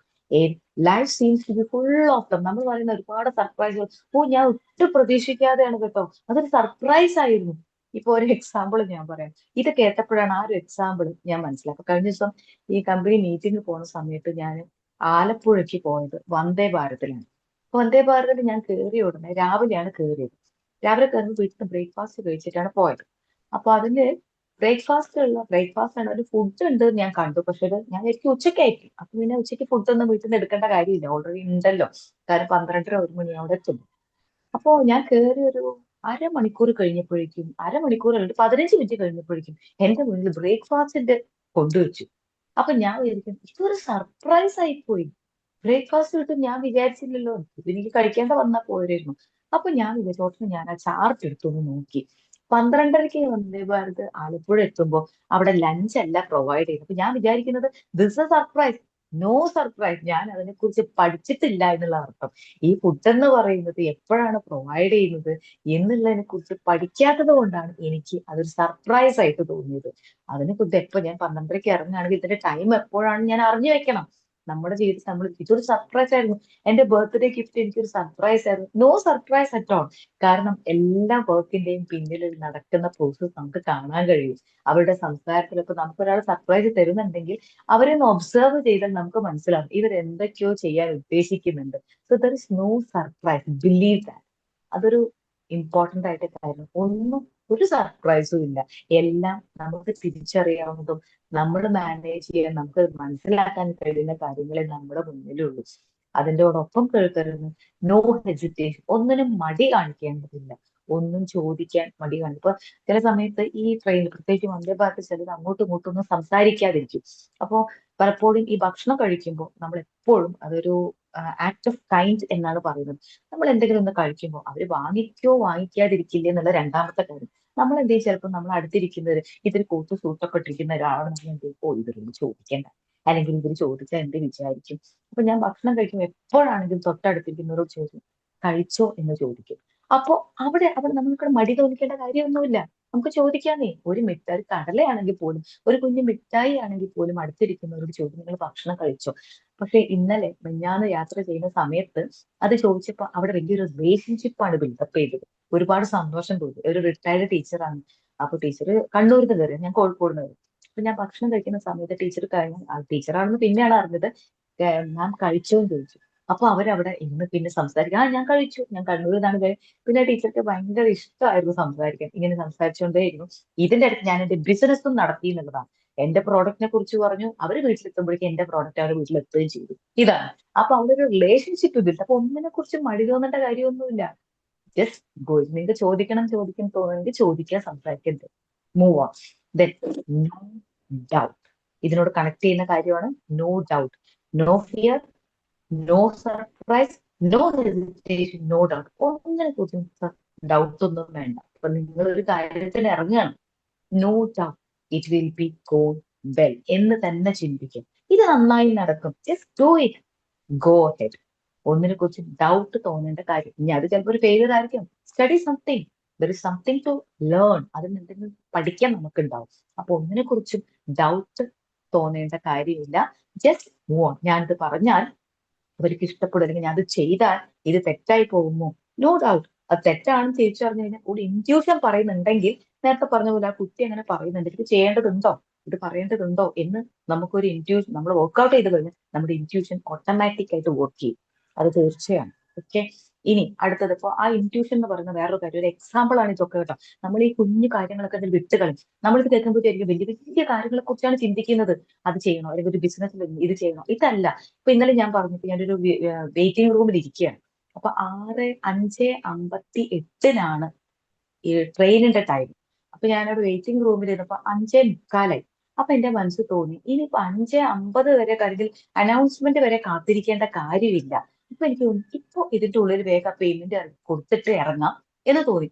Life seems to be full of them. നമ്മൾ പറയുന്ന ഒരുപാട് സർപ്രൈസുകൾ. ഓ, ഞാൻ ഒട്ടും പ്രതീക്ഷിക്കാതെയാണ് കേട്ടോ, അതൊരു സർപ്രൈസ് ആയിരുന്നു. ഇപ്പൊ ഒരു എക്സാമ്പിൾ ഞാൻ പറയാം. ഇത് കേട്ടപ്പോഴാണ് ആ ഒരു എക്സാമ്പിൾ ഞാൻ മനസ്സിലാക്കുക. കഴിഞ്ഞ ദിവസം ഈ കമ്പനി മീറ്റിംഗ് പോകുന്ന സമയത്ത് ഞാൻ ആലപ്പുഴയ്ക്ക് പോയത് വന്ദേ ഭാരതിലാണ്. അപ്പൊ വന്ദേ ഭാരതിൽ ഞാൻ കയറിയ ഉടനെ രാവിലെയാണ് കയറിയത്. രാവിലെ കയറുമ്പോൾ വീട്ടിൽ നിന്ന് ബ്രേക്ക്ഫാസ്റ്റ് കഴിച്ചിട്ടാണ് പോയത്. അപ്പൊ അതില് ബ്രേക്ക്ഫാസ്റ്റ് ആണ്, ഒരു ഫുഡ് ഉണ്ട് എന്ന് ഞാൻ കണ്ടു. പക്ഷെ ഞാൻ എനിക്ക് ഉച്ചയ്ക്കായിരിക്കും. അപ്പൊ പിന്നെ ഉച്ചയ്ക്ക് ഫുഡ് ഒന്നും വീട്ടിൽ നിന്ന് എടുക്കേണ്ട കാര്യമില്ല, ഓൾറെഡി ഉണ്ടല്ലോ. കാരണം 12:30 1 മണി അവിടെ എത്തും. അപ്പോ ഞാൻ കയറി ഒരു അരമണിക്കൂർ കഴിഞ്ഞപ്പോഴേക്കും, അരമണിക്കൂർ 15 മിനിറ്റ് കഴിഞ്ഞപ്പോഴേക്കും എന്റെ മുന്നിൽ ബ്രേക്ക്ഫാസ്റ്റിന്റെ കൊണ്ടുവച്ചു. അപ്പൊ ഞാൻ വിചാരിക്കും ഇതൊരു സർപ്രൈസ് ആയിപ്പോയി. ബ്രേക്ക്ഫാസ്റ്റ് കിട്ടും ഞാൻ വിചാരിച്ചില്ലല്ലോ, ഇത് എനിക്ക് കഴിക്കേണ്ട വന്നാ പോരായിരുന്നു. അപ്പൊ ഞാൻ വിചാരിച്ചോട്ട് ഞാൻ ആ ചാർട്ട് എടുത്തൊന്ന് നോക്കി. 12:30 വന്ദേ ഭാരത് ആലപ്പുഴ എത്തുമ്പോ അവിടെ ലഞ്ച് അല്ല പ്രൊവൈഡ് ചെയ്യുന്നത്. അപ്പൊ ഞാൻ വിചാരിക്കുന്നത് this a surprise. No surprise. ഞാൻ അതിനെ കുറിച്ച് പഠിച്ചിട്ടില്ല എന്നുള്ള അർത്ഥം. ഈ ഫുഡ് എന്ന് പറയുന്നത് എപ്പോഴാണ് പ്രൊവൈഡ് ചെയ്യുന്നത് എന്നുള്ളതിനെ കുറിച്ച് പഠിക്കാത്തത് കൊണ്ടാണ് എനിക്ക് അതൊരു സർപ്രൈസ് ആയിട്ട് തോന്നിയത്. അതിനെ കുറിച്ച് എപ്പോ ഞാൻ 12:30 ഇറങ്ങുകയാണെങ്കിൽ ഇതിന്റെ ടൈം എപ്പോഴാണ് ഞാൻ അറിഞ്ഞു വെക്കണം. നമ്മുടെ ജീവിതത്തിൽ നമ്മൾ ഇതൊരു സർപ്രൈസ് ആയിരുന്നു. എന്റെ ബർത്ത്ഡേ ഗിഫ്റ്റ് എനിക്കൊരു സർപ്രൈസ് ആയിരുന്നു. No surprise at all. കാരണം എല്ലാ വർക്കിന്റെയും പിന്നിൽ നടക്കുന്ന പ്രോസസ് നമുക്ക് കാണാൻ കഴിയും. അവരുടെ സംസാരത്തിലൊക്കെ നമുക്കൊരാൾ സർപ്രൈസ് തരുന്നുണ്ടെങ്കിൽ അവരെ ഒന്ന് ഒബ്സർവ് ചെയ്താൽ നമുക്ക് മനസ്സിലാവും ഇവർ എന്തൊക്കെയോ ചെയ്യാൻ ഉദ്ദേശിക്കുന്നുണ്ട്. So there is no surprise, believe that. അതൊരു ഇമ്പോർട്ടന്റ് ആയിട്ട് കാര്യം. ഒന്നും ഒരു സർപ്രൈസും ഇല്ല. എല്ലാം നമുക്ക് തിരിച്ചറിയാവുന്നതും നമ്മൾ മാനേജ് ചെയ്യാൻ നമുക്ക് മനസ്സിലാക്കാൻ കഴിയുന്ന കാര്യങ്ങളെ നമ്മുടെ മുന്നിലുള്ളൂ. അതിൻ്റെയോടൊപ്പം കേൾക്കരുത്, നോ ഹെസിറ്റേഷൻ. ഒന്നിനും മടി കാണിക്കേണ്ടതില്ല. ഒന്നും ചോദിക്കാൻ മടി കാണിക്കും. ഇപ്പൊ ചില സമയത്ത് ഈ ട്രെയിനിൽ, പ്രത്യേകിച്ച് വന്ദേ ഭാരത്, ചിലത് അങ്ങോട്ടും ഇങ്ങോട്ടും ഒന്നും സംസാരിക്കാതിരിക്കും. അപ്പോ പലപ്പോഴും ഈ ഭക്ഷണം കഴിക്കുമ്പോൾ നമ്മൾ എപ്പോഴും അതൊരു ആക്ട് ഓഫ് കൈൻഡ് എന്നാണ് പറയുന്നത്. നമ്മൾ എന്തെങ്കിലും ഒന്ന് കഴിക്കുമ്പോൾ അവര് വാങ്ങിക്കോ വാങ്ങിക്കാതിരിക്കില്ലേ എന്നുള്ള രണ്ടാമത്തെ കാര്യം. നമ്മൾ എന്ത് ചെയ്യും, ചിലപ്പോൾ നമ്മൾ അടുത്തിരിക്കുന്നവര് ഇതൊരു കോട്ട് സൂട്ടൊക്കെ ഇട്ടിരിക്കുന്ന ഒരാളാണ്, നമ്മൾ എന്ത് ചെയ്യും, ഓ ഇവരോട് ചോദിക്കേണ്ട, അല്ലെങ്കിൽ ഇവർ ചോദിച്ചാൽ എന്ത് വിചാരിക്കും. അപ്പൊ ഞാൻ ഭക്ഷണം കഴിക്കുമ്പോൾ എപ്പോഴാണെങ്കിലും തൊട്ടടുത്തിരിക്കുന്നവരോട് ചോദിക്കും കഴിച്ചോ എന്ന് ചോദിക്കും. അപ്പോ അവിടെ അവിടെ നമ്മൾക്ക് മടി തോന്നിക്കേണ്ട കാര്യമൊന്നുമില്ല. നമുക്ക് ചോദിക്കാന്നേ. ഒരു മിഠായി, കടലയാണെങ്കിൽ പോലും, ഒരു കുഞ്ഞു മിഠായി ആണെങ്കിൽ പോലും അടുത്തിരിക്കുന്നവരോട് ചോദിക്കും നിങ്ങൾ ഭക്ഷണം കഴിച്ചോ. പക്ഷെ ഇന്നലെ മിഞ്ഞാന്ന് യാത്ര ചെയ്യുന്ന സമയത്ത് അത് ചോദിച്ചപ്പോ അവിടെ വലിയൊരു റിലേഷൻഷിപ്പാണ് ബിൽഡപ്പ് ചെയ്തത്. ഒരുപാട് സന്തോഷം തോന്നി. ഒരു റിട്ടയർഡ് ടീച്ചറാണ്. അപ്പൊ ടീച്ചർ കണ്ണൂരിൽ നിന്ന് കയറി, ഞാൻ കോഴിക്കോട് നിന്ന് കയറി. അപ്പൊ ഞാൻ ഭക്ഷണം കഴിക്കുന്ന സമയത്ത് ടീച്ചർ കഴിഞ്ഞ ടീച്ചറാണെന്ന് പിന്നെയാണ് അറിഞ്ഞത്. മാം കഴിച്ചോ എന്ന് ചോദിച്ചു. അപ്പൊ അവരവിടെ ഇന്ന് പിന്നെ സംസാരിക്കാം, ഞാൻ കഴിച്ചു, ഞാൻ കണ്ണൂരിൽ നിന്നാണ് കയറി. പിന്നെ ടീച്ചർക്ക് ഭയങ്കര ഇഷ്ടമായിരുന്നു സംസാരിക്കാൻ. ഇങ്ങനെ സംസാരിച്ചുകൊണ്ടേയിരുന്നു. ഇതിന്റെ അടുത്ത് ഞാൻ എന്റെ ബിസിനസ്സും നടത്തി എന്നുള്ളതാണ്. എന്റെ പ്രോഡക്റ്റിനെ കുറിച്ച് പറഞ്ഞു. അവര് വീട്ടിലെത്തുമ്പോഴേക്കും എന്റെ പ്രോഡക്റ്റ് അവർ വീട്ടിലെത്തുകയും ചെയ്തു. ഇതാണ്. അപ്പൊ അവിടെ ഒരു റിലേഷൻഷിപ്പ് ഇതിൽ. അപ്പൊ ഒന്നിനെ കുറിച്ച് മടി തോന്നേണ്ട കാര്യമൊന്നുമില്ല. Just go. നിങ്ങൾക്ക് ചോദിക്കണം തോന്നുന്നെങ്കിൽ ചോദിക്കുക, സംസാരിക്കരുത്, move on. Then no doubt. ഇതിനോട് കണക്ട് ചെയ്യുന്ന കാര്യമാണ് no doubt. No fear, no surprise, no hesitation, no doubt. ഒന്നിനെ കുറിച്ചും ഡൗട്ട് ഒന്നും വേണ്ട. അപ്പൊ നിങ്ങൾ ഒരു കാര്യത്തിന് ഇറങ്ങുകയാണ്, no doubt it will be go well എന്ന് തന്നെ ചിന്തിക്കും. ഇത് നന്നായി നടക്കും. Just do it, go head. ഒന്നിനെ കുറിച്ച് ഡൗട്ട് തോന്നേണ്ട കാര്യം. ഇനി അത് ചിലപ്പോൾ ഒരു ഫെയിലിയർ ആയിരിക്കും. Study something, there is something to learn. അതിന് എന്തെങ്കിലും പഠിക്കാൻ നമുക്കുണ്ടാവും. അപ്പൊ ഒന്നിനെ കുറിച്ചും ഡൗട്ട് തോന്നേണ്ട കാര്യമില്ല. Just move on. ഞാനിത് പറഞ്ഞാൽ അവർക്ക് ഇഷ്ടപ്പെടും, അല്ലെങ്കിൽ ഞാൻ അത് ചെയ്താൽ ഇത് തെറ്റായി പോകുമോ, നോ ഡൗട്ട്. അത് തെറ്റാണെന്ന് തിരിച്ചറിഞ്ഞു കഴിഞ്ഞാൽ ഒരു ഇൻറ്റ്യൂഷൻ പറയുന്നുണ്ടെങ്കിൽ, നേരത്തെ പറഞ്ഞ പോലെ ആ കുട്ടി അങ്ങനെ പറയുന്നുണ്ട്, ഇത് ചെയ്യേണ്ടതുണ്ടോ, ഇത് പറയേണ്ടതുണ്ടോ എന്ന് നമുക്കൊരു ഇൻറ്റ്യൂഷൻ, നമ്മൾ വർക്ക്ഔട്ട് ചെയ്ത് കഴിഞ്ഞാൽ നമ്മുടെ ഇൻറ്റ്യൂഷൻ ഓട്ടോമാറ്റിക് ആയിട്ട് വർക്ക് ചെയ്യും. അത് തീർച്ചയാണ്. ഓക്കെ. ഇനി അടുത്തത്, ഇപ്പൊ ആ ഇൻറ്റ്യൂഷൻ എന്ന് പറയുന്ന വേറൊരു കാര്യം, ഒരു എക്സാമ്പിൾ ആണ് ഇതൊക്കെ കേട്ടോ. നമ്മൾ ഈ കുഞ്ഞു കാര്യങ്ങളൊക്കെ അതിൽ വിട്ടുകളയും. നമ്മളിത് കേൾക്കുമ്പോഴത്തേക്കും വലിയ വലിയ കാര്യങ്ങളെ കുറിച്ചാണ് ചിന്തിക്കുന്നത്. അത് ചെയ്യണോ, അല്ലെങ്കിൽ ഒരു ബിസിനസ്സിൽ ഇത് ചെയ്യണോ, ഇതല്ല. ഇപ്പൊ ഇന്നലെ ഞാൻ പറഞ്ഞിട്ട് ഞാനൊരു വെയിറ്റിംഗ് റൂമിൽ ഇരിക്കുകയാണ്. അപ്പൊ 5:58 ഈ ട്രെയിനിന്റെ ടൈം. അപ്പൊ ഞാനൊരു വെയിറ്റിംഗ് റൂമിൽ ഇരുന്നപ്പോ 5:45. അപ്പൊ എന്റെ മനസ്സിൽ തോന്നി ഇനിയിപ്പോ 5:50 വരെ, അല്ലെങ്കിൽ അനൗൺസ്മെന്റ് വരെ കാത്തിരിക്കേണ്ട കാര്യമില്ല. ഇപ്പൊ എനിക്ക് തോന്നി ഇപ്പൊ ഇതിന്റെ ഉള്ളിൽ വേഗം പേയ്മെന്റ് കൊടുത്തിട്ട് ഇറങ്ങാം എന്ന് തോന്നി.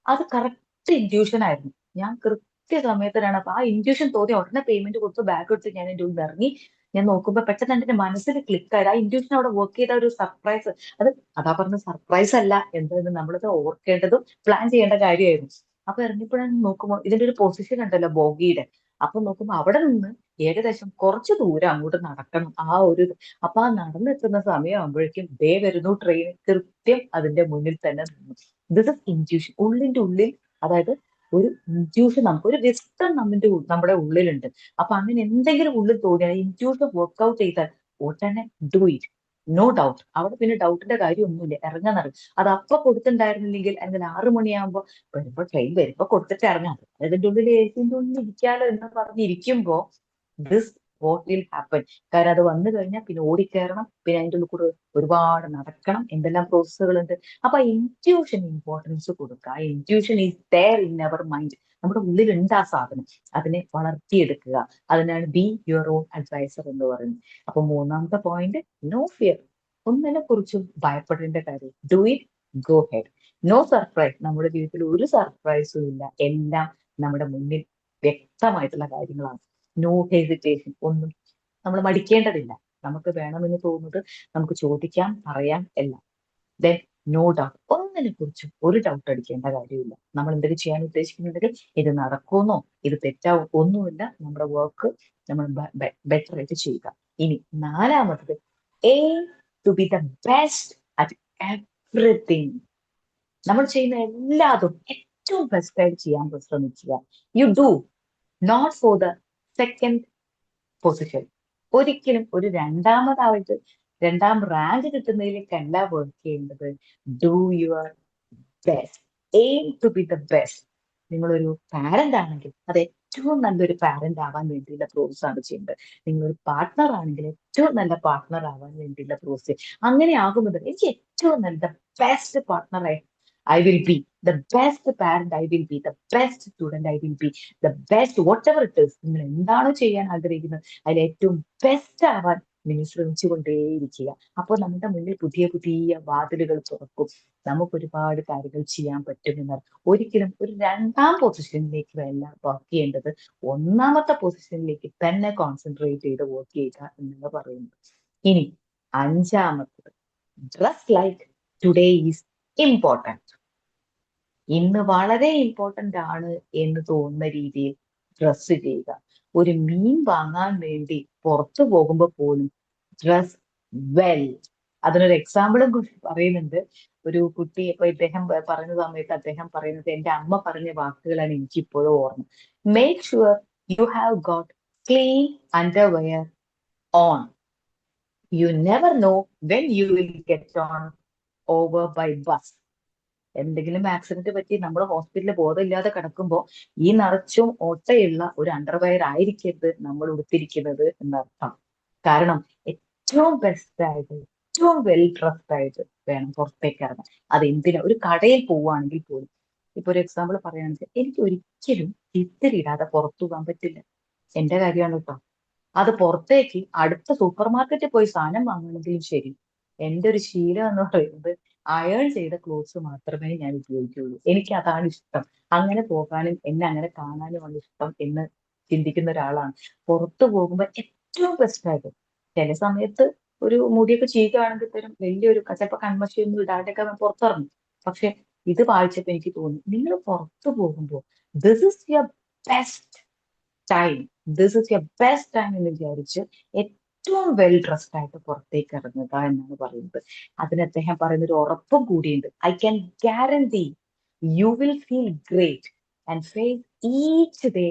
അത് കറക്റ്റ് ഇൻറ്റ്യൂഷൻ ആയിരുന്നു. ഞാൻ കൃത്യസമയത്തിനാണ്. അപ്പൊ ആ ഇൻറ്റ്യൂഷൻ തോന്നി ഉടനെ പേയ്മെന്റ് കൊടുത്ത് ബാഗ് എടുത്ത് ഞാൻ എന്റെ ഉള്ളിൽ ഇറങ്ങി. ഞാൻ നോക്കുമ്പോ പെട്ടെന്ന് എന്റെ മനസ്സിൽ ക്ലിക്ക് ആയത്, ആ ഇൻറ്റ്യൂഷൻ അവിടെ വർക്ക് ചെയ്ത ഒരു സർപ്രൈസ്. അത് അതാ പറഞ്ഞ സർപ്രൈസ് അല്ല, എന്തായാലും നമ്മളത് ഓർക്കേണ്ടതും പ്ലാൻ ചെയ്യേണ്ട കാര്യമായിരുന്നു. അപ്പൊ ഇറങ്ങിയപ്പോഴാണ് നോക്കുമ്പോൾ ഇതിന്റെ ഒരു പൊസിഷൻ ഉണ്ടല്ലോ ബോഗിയുടെ, അപ്പൊ നോക്കുമ്പോ അവിടെ നിന്ന് ഏകദേശം കുറച്ച് ദൂരം അങ്ങോട്ട് നടക്കണം. അപ്പൊ ആ നടന്നെത്തുന്ന സമയമാകുമ്പോഴേക്കും ദേ വരുന്നു ട്രെയിൻ, കൃത്യം അതിന്റെ മുന്നിൽ തന്നെ നിന്നു. This is intuition. ഉള്ളിന്റെ ഉള്ളിൽ, അതായത് ഒരു ഇൻറ്റ്യൂഷൻ, ഒരു വിസ്റ്റം നമ്മുടെ ഉള്ളിലുണ്ട്. അപ്പൊ അങ്ങനെ എന്തെങ്കിലും ഉള്ളിൽ തോന്നിയാൽ ഇൻറ്റ്യൂഷൻ വർക്ക്ഔട്ട് ചെയ്താൽ ഉടനെ ഡു ഇറ്റ്, നോ ഡൗട്ട്. അവിടെ പിന്നെ ഡൗട്ടിന്റെ കാര്യമൊന്നുമില്ല, ഇറങ്ങാൻ നടക്കും. അത് അപ്പൊ കൊടുത്തിട്ടുണ്ടായിരുന്നില്ലെങ്കിൽ, അല്ലെങ്കിൽ 6 മണിയാകുമ്പോ ട്രെയിൻ വരുമ്പോ കൊടുത്തിട്ട് ഇറങ്ങാം, അതിന്റെ ഉള്ളിൽ ഏസിന്റെ ഉള്ളിൽ ഇരിക്കാലോ എന്ന് പറഞ്ഞിരിക്കുമ്പോ ദിസ് വാട്ട് വിൽ ഹാപ്പൻ. കാരണം അത് വന്നു കഴിഞ്ഞാൽ പിന്നെ ഓടിക്കയറണം, പിന്നെ അതിന്റെ ഉള്ളിൽ കൂടെ ഒരുപാട് നടക്കണം, എന്തെല്ലാം പ്രോസസ്സുകളുണ്ട്. അപ്പൊ ഇൻറ്റ്യൂഷൻ ഇമ്പോർട്ടൻസ് കൊടുക്കുക. Intuition is there in our mind. നമ്മുടെ ഉള്ളിലുണ്ട് ആ സാധനം, അതിനെ വളർത്തിയെടുക്കുക. അതിനാണ് ബി യുവർ ഓൺ അഡ്വൈസർ എന്ന് പറയുന്നത്. അപ്പൊ 3ാമത്തെ പോയിന്റ്, നോ ഫിയർ. ഒന്നിനെ കുറിച്ചും ഭയപ്പെടേണ്ട കാര്യം, do it, go head. No surprise. നമ്മുടെ ജീവിതത്തിൽ ഒരു സർപ്രൈസും ഇല്ല, എല്ലാം നമ്മുടെ മുന്നിൽ വ്യക്തമായിട്ടുള്ള കാര്യങ്ങളാണ്. No hesitation. ഒന്നും നമ്മൾ മടിക്കേണ്ടതില്ല. നമുക്ക് വേണമെന്ന് തോന്നുന്നത് നമുക്ക് ചോദിക്കാം, പറയാം, എല്ലാം. Then no doubt. ഒന്നിനെ കുറിച്ചും ഒരു ഡൗട്ട് അടിക്കേണ്ട കാര്യമില്ല. നമ്മൾ എന്തെങ്കിലും ചെയ്യാൻ ഉദ്ദേശിക്കുന്നുണ്ടെങ്കിൽ ഇത് നടക്കുമെന്നോ ഇത് തെറ്റാവോ ഒന്നുമില്ല. നമ്മുടെ വർക്ക് നമ്മൾ ബെറ്റർ ആയിട്ട് ചെയ്യുക. ഇനി 4ാമത്തത്, aim to be the best at everything. നമ്മൾ ചെയ്യുന്ന എല്ലാതും ഏറ്റവും ബെസ്റ്റ് ആയിട്ട് ചെയ്യാൻ ശ്രമിക്കുക. You do not for the second position. ഒരിക്കലും ഒരു രണ്ടാം റാങ്ക് കിട്ടുന്നതിലേക്കല്ല വർക്ക് ചെയ്യേണ്ടത്. Do your best, aim to be the best. നിങ്ങളൊരു പാരന്റ് ആണെങ്കിൽ അത് ഏറ്റവും നല്ലൊരു പാരന്റ് ആവാൻ വേണ്ടിയുള്ള പ്രോസസ് ആണ് ചെയ്യേണ്ടത്. നിങ്ങളൊരു പാർട്ട്ണർ ആണെങ്കിൽ ഏറ്റവും നല്ല പാർട്ട്ണർ ആവാൻ വേണ്ടിയുള്ള പ്രോസസ്. അങ്ങനെ ആകുമ്പോൾ എനിക്ക് ഏറ്റവും നല്ല ബെസ്റ്റ് പാർട്ട്ണറായി I will be, the best parent I will be, the best student I will be, the best whatever it is. നിങ്ങൾ എന്താണോ ചെയ്യാൻ ആഗ്രഹിക്കുന്നത് അതിൽ ഏറ്റവും ബെസ്റ്റ് ആവാൻ നിങ്ങൾ ശ്രമിച്ചുകൊണ്ടേയിരിക്കുക. അപ്പോൾ നമ്മുടെ മുന്നിൽ പുതിയ പുതിയ വാതിലുകൾ തുറക്കും. നമുക്ക് ഒരുപാട് കാര്യങ്ങൾ ചെയ്യാൻ പറ്റുമെന്നാൽ ഒരിക്കലും ഒരു 2ാം പൊസിഷനിലേക്ക് അല്ല വർക്ക് ചെയ്യേണ്ടത്, 1ാമത്തെ പൊസിഷനിലേക്ക് തന്നെ കോൺസെൻട്രേറ്റ് ചെയ്ത് വർക്ക് ചെയ്യുക എന്നാണ് പറയുന്നത്. ഇനി 5ാമത്തത്, dress like today is important. ഇന്ന് വളരെ ഇമ്പോർട്ടന്റ് ആണ് എന്ന് തോന്നുന്ന രീതിയിൽ ഡ്രസ് ചെയ്യുക. ഒരു മീൻ വാങ്ങാൻ വേണ്ടി പുറത്തു പോകുമ്പോൾ പോലും ഡ്രസ് വെൽ. അതിനൊരു എക്സാമ്പിളും പറയുന്നുണ്ട്. ഒരു കുട്ടി, ഇപ്പൊ ഇദ്ദേഹം പറഞ്ഞ സമയത്ത് അദ്ദേഹം പറയുന്നത്, എന്റെ അമ്മ പറഞ്ഞ വാക്കുകളാണ് എനിക്ക് ഇപ്പോഴും ഓർമ്മ. Make sure you have got clean underwear on. You never know when you will get on over by bus. എന്തെങ്കിലും ആക്സിഡന്റ് പറ്റി നമ്മൾ ഹോസ്പിറ്റലിൽ ബോധമില്ലാതെ കിടക്കുമ്പോൾ ഈ നിറച്ചും ഓട്ടയുള്ള ഒരു അണ്ടർവെയർ ആയിരിക്കരുത് നമ്മൾ ഉടുത്തിരിക്കുന്നത് എന്നർത്ഥം. കാരണം ഏറ്റവും ബെസ്റ്റ് ആയിട്ട്, ഏറ്റവും വെൽ ഡ്രസ്ഡ് ആയിട്ട് വേണം പുറത്തേക്ക് ഇറങ്ങാൻ. അത് എന്തിനാ, ഒരു കടയിൽ പോവുകയാണെങ്കിൽ പോലും. ഇപ്പൊ ഒരു എക്സാമ്പിൾ പറയുകയാണെങ്കിൽ, എനിക്ക് ഒരിക്കലും ഇത്തിരി ഇടാതെ പുറത്തു പോകാൻ പറ്റില്ല. എന്റെ കാര്യമാണ് കേട്ടോ. അത് പുറത്തേക്ക് അടുത്ത സൂപ്പർ മാർക്കറ്റിൽ പോയി സാധനം വാങ്ങണമെങ്കിലും ശരി, എന്റെ ഒരു ശീലം എന്ന് പറയുന്നത് അയൺ ചെയ്ത ക്ലോത്ത്സ് മാത്രമേ ഞാൻ ഉപയോഗിക്കുകയുള്ളൂ. എനിക്ക് അതാണ് ഇഷ്ടം. അങ്ങനെ പോകാനും എന്നെ അങ്ങനെ കാണാനുമാണ് ഇഷ്ടം എന്ന് ചിന്തിക്കുന്ന ഒരാളാണ്. പുറത്തു പോകുമ്പോൾ ഏറ്റവും ബെസ്റ്റ് ആയിട്ട്, ചില സമയത്ത് ഒരു മുടിയൊക്കെ ചീകുകയാണെങ്കിൽ തരും വലിയൊരു ചിലപ്പോ കൺമഷിയൊന്നും ഇടാണ്ടൊക്കെ പുറത്തിറങ്ങും. പക്ഷെ ഇത് വായിച്ചപ്പോ എനിക്ക് തോന്നി, നിങ്ങൾ പുറത്തു പോകുമ്പോൾ this is your best time, this is your best time എന്ന് വിചാരിച്ച് ഏറ്റവും വെൽ ഡ്രസ്ഡ് ആയിട്ട് പുറത്തേക്ക് ഇറങ്ങുക എന്നാണ് പറയുന്നത്. അതിന് അദ്ദേഹം പറയുന്ന ഒരു ഉറപ്പും കൂടിയുണ്ട്. I can guarantee you will feel great and face each day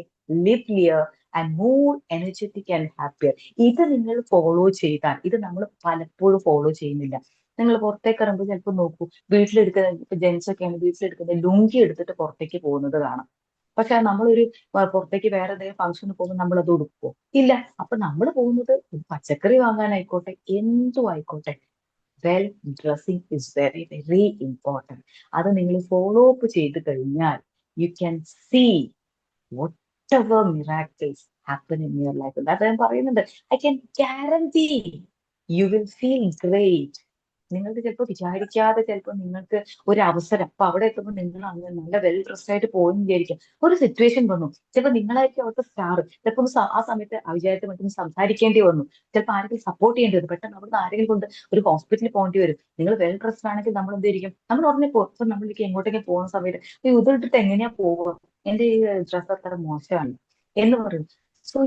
livelier and more energetic and happier. ഇത് നിങ്ങൾ ഫോളോ ചെയ്താൽ, ഇത് നമ്മൾ പലപ്പോഴും ഫോളോ ചെയ്യുന്നില്ല. നിങ്ങൾ പുറത്തേക്ക് ഇറങ്ങുമ്പോൾ ചിലപ്പോൾ നോക്കൂ, വീട്ടിലെടുക്കുന്ന, ഇപ്പൊ ജെൻസ് ഒക്കെ ആണ് വീട്ടിലെടുക്കുന്ന ലുങ്കി എടുത്തിട്ട് പുറത്തേക്ക് പോകുന്നത് കാണാം. പക്ഷെ നമ്മളൊരു പുറത്തേക്ക് വേറെ എന്തെങ്കിലും ഫംഗ്ഷന് പോകുമ്പോൾ നമ്മൾ അത് ഉടുക്കുമോ? ഇല്ല. അപ്പൊ നമ്മൾ പോകുന്നത് പച്ചക്കറി വാങ്ങാനായിക്കോട്ടെ, എന്തും ആയിക്കോട്ടെ, well dressing is very very important. അത് നിങ്ങൾ ഫോളോ അപ്പ് ചെയ്ത് കഴിഞ്ഞാൽ you can see whatever miracles happen in your life. അത് ഞാൻ പറയുന്നുണ്ട്, I can guarantee you will feel great. നിങ്ങൾക്ക് ചിലപ്പോൾ വിചാരിക്കാതെ ചിലപ്പോൾ നിങ്ങൾക്ക് ഒരു അവസരം, അപ്പൊ അവിടെ എത്തുമ്പോൾ നിങ്ങൾ അങ്ങനെ നല്ല വെൽ ഡ്രസ്ഡ് ആയിട്ട് പോകുന്നു വിചാരിക്കും. ഒരു സിറ്റുവേഷൻ വന്നു, ചിലപ്പോൾ നിങ്ങളായിരിക്കും അവിടുത്തെ സ്റ്റാർ. ചിലപ്പോൾ ആ സമയത്ത് അവിചാരിച്ച് മറ്റൊന്ന് സംസാരിക്കേണ്ടി വന്നു, ചിലപ്പോൾ ആരെങ്കിലും സപ്പോർട്ട് ചെയ്യേണ്ടി വരും, പെട്ടെന്ന് അവിടുന്ന് ആരെങ്കിലും കൊണ്ട് ഒരു ഹോസ്പിറ്റലിൽ പോകേണ്ടി വരും. നിങ്ങൾ വെൽ ഡ്രസ്ഡ് ആണെങ്കിൽ നമ്മൾ എന്തായിരിക്കും, നമ്മൾ ഉടനെ പോകും. ഇപ്പൊ നമ്മൾക്ക് എങ്ങോട്ടേക്ക് പോകുന്ന സമയത്ത് ഇതിട്ടിട്ട് എങ്ങനെയാ പോവുക, എന്റെ ഈ ഡ്രസ്സ് അത്ര മോശമാണ്, എന്ന് പറയും. So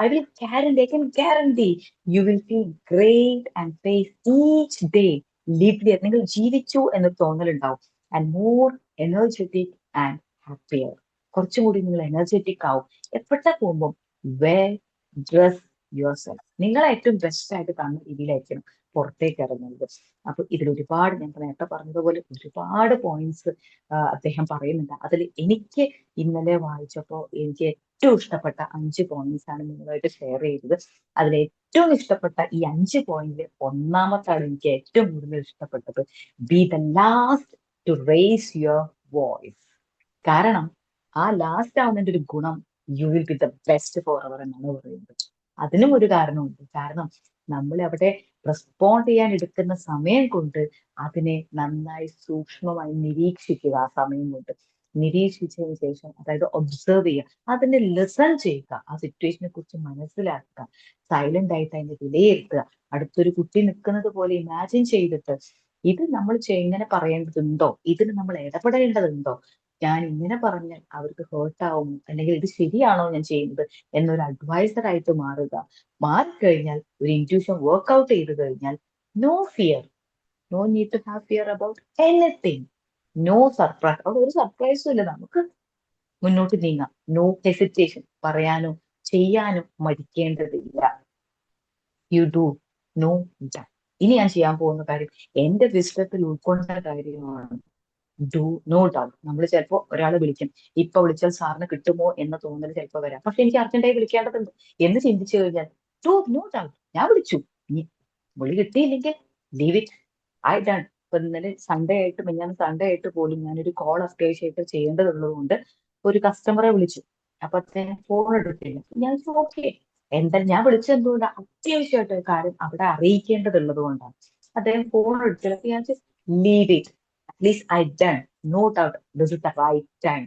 I can guarantee you will feel great and face each day lively. നിങ്ങൾ ജീവിച്ചു എന്ന് തോന്നലുണ്ടാവും. And more energetic and happier. കുറച്ചും കൂടി നിങ്ങൾ എനർജറ്റിക് ആവും. എപ്പോഴാ പോകുമ്പോൾ wear dress yourself. നിങ്ങൾ ഏറ്റവും ബെസ്റ്റ് ആയിട്ട് കാണുന്ന രീതിയിലായിരിക്കണം പുറത്തേക്ക് ഇറങ്ങുന്നത്. അപ്പൊ ഇതിൽ ഒരുപാട് ഞാൻ നേരത്തെ പറഞ്ഞതുപോലെ ഒരുപാട് പോയിന്റ്സ് അദ്ദേഹം പറയുന്നുണ്ട്. അതിൽ എനിക്ക് ഇന്നലെ വായിച്ചപ്പോൾ എനിക്ക് ഏറ്റവും ഇഷ്ടപ്പെട്ട 5 പോയിന്റ്സ് ആണ് നിങ്ങളുമായിട്ട് ഷെയർ ചെയ്തത്. അതിൽ ഏറ്റവും ഇഷ്ടപ്പെട്ട ഈ 5 പോയിന്റിൽ ഒന്നാമത്താണ് എനിക്ക് ഏറ്റവും കൂടുതൽ ഇഷ്ടപ്പെട്ടത്. Be the last to raise your voice. കാരണം ആ ലാസ്റ്റ് ആവുന്നതിന്റെ ഒരു ഗുണം you will be the best for our എന്നാണ് പറയുന്നത്. അതിനും ഒരു കാരണമുണ്ട്. കാരണം നമ്മൾ അവിടെ റെസ്പോണ്ട് ചെയ്യാൻ എടുക്കുന്ന സമയം കൊണ്ട് അതിനെ നന്നായി സൂക്ഷ്മമായി നിരീക്ഷിക്കുക. ആ സമയം കൊണ്ട് നിരീക്ഷിച്ചതിന് ശേഷം, അതായത് ഒബ്സർവ് ചെയ്യുക, അതിനെ ലിസൺ ചെയ്യുക, ആ സിറ്റുവേഷനെ കുറിച്ച് മനസ്സിലാക്കുക, സൈലന്റ് ആയിട്ട് അതിനെ വിലയിരുത്തുക, അടുത്തൊരു കുട്ടി നിൽക്കുന്നത് പോലെ ഇമാജിൻ ചെയ്തിട്ട് ഇത് നമ്മൾ ഇങ്ങനെ പറയേണ്ടതുണ്ടോ, ഇതിന് നമ്മൾ ഇടപെടേണ്ടതുണ്ടോ, ഞാൻ ഇങ്ങനെ പറഞ്ഞാൽ അവർക്ക് ഹേർട്ട് ആവും, അല്ലെങ്കിൽ ഇത് ശരിയാണോ ഞാൻ ചെയ്യുന്നത് എന്നൊരു അഡ്വൈസർ ആയിട്ട് മാറുക. മാറിക്കഴിഞ്ഞാൽ ഒരു ഇൻറ്റ്യൂഷൻ വർക്ക്ഔട്ട് ചെയ്ത് കഴിഞ്ഞാൽ no fear, no need to have fear about anything, no surprise. അവിടെ ഒരു സർപ്രൈസും ഇല്ല, നമുക്ക് മുന്നോട്ട് നീങ്ങാം. നോ ഹെസിറ്റേഷൻ, പറയാനോ ചെയ്യാനോ മടിക്കേണ്ടതില്ല. You do, no done. ഇനി ഞാൻ ചെയ്യാൻ പോകുന്ന കാര്യം എന്റെ വിശ്വത്തിൽ ഉൾക്കൊണ്ട കാര്യമാണ്. Do no doubt. നമ്മൾ ചിലപ്പോ ഒരാളെ വിളിക്കും, ഇപ്പൊ വിളിച്ചാൽ സാറിന് കിട്ടുമോ എന്ന തോന്നൽ ചിലപ്പോൾ വരാം. പക്ഷെ എനിക്ക് അർജന്റായി വിളിക്കേണ്ടതുണ്ട് എന്ന് ചിന്തിച്ചു കഴിഞ്ഞാൽ ഡു നോ ഡൗട്ട്, ഞാൻ വിളിച്ചു, ഇനി വിളി കിട്ടിയില്ലെങ്കിൽ ലീവ് ഇറ്റ്, ഐ ഡൺ. ഇപ്പൊ ഇന്നലെ സൺഡേ ആയിട്ട് പോലും ഞാനൊരു കോൾ അത്യാവശ്യമായിട്ട് ചെയ്യേണ്ടതുള്ളത് കൊണ്ട് ഒരു കസ്റ്റമറെ വിളിച്ചു. അപ്പൊ അദ്ദേഹം ഫോൺ എടുത്തില്ല. ഞാൻ ഓക്കെ, എന്തായാലും ഞാൻ വിളിച്ചത് എന്തുകൊണ്ടാണ്, അത്യാവശ്യമായിട്ട് കാര്യം അവിടെ അറിയിക്കേണ്ടതുള്ളത് കൊണ്ടാണ്. അദ്ദേഹം ഫോൺ എടുത്തില്ല. ഞാൻ leave it, at least I done, no doubt this is the right time.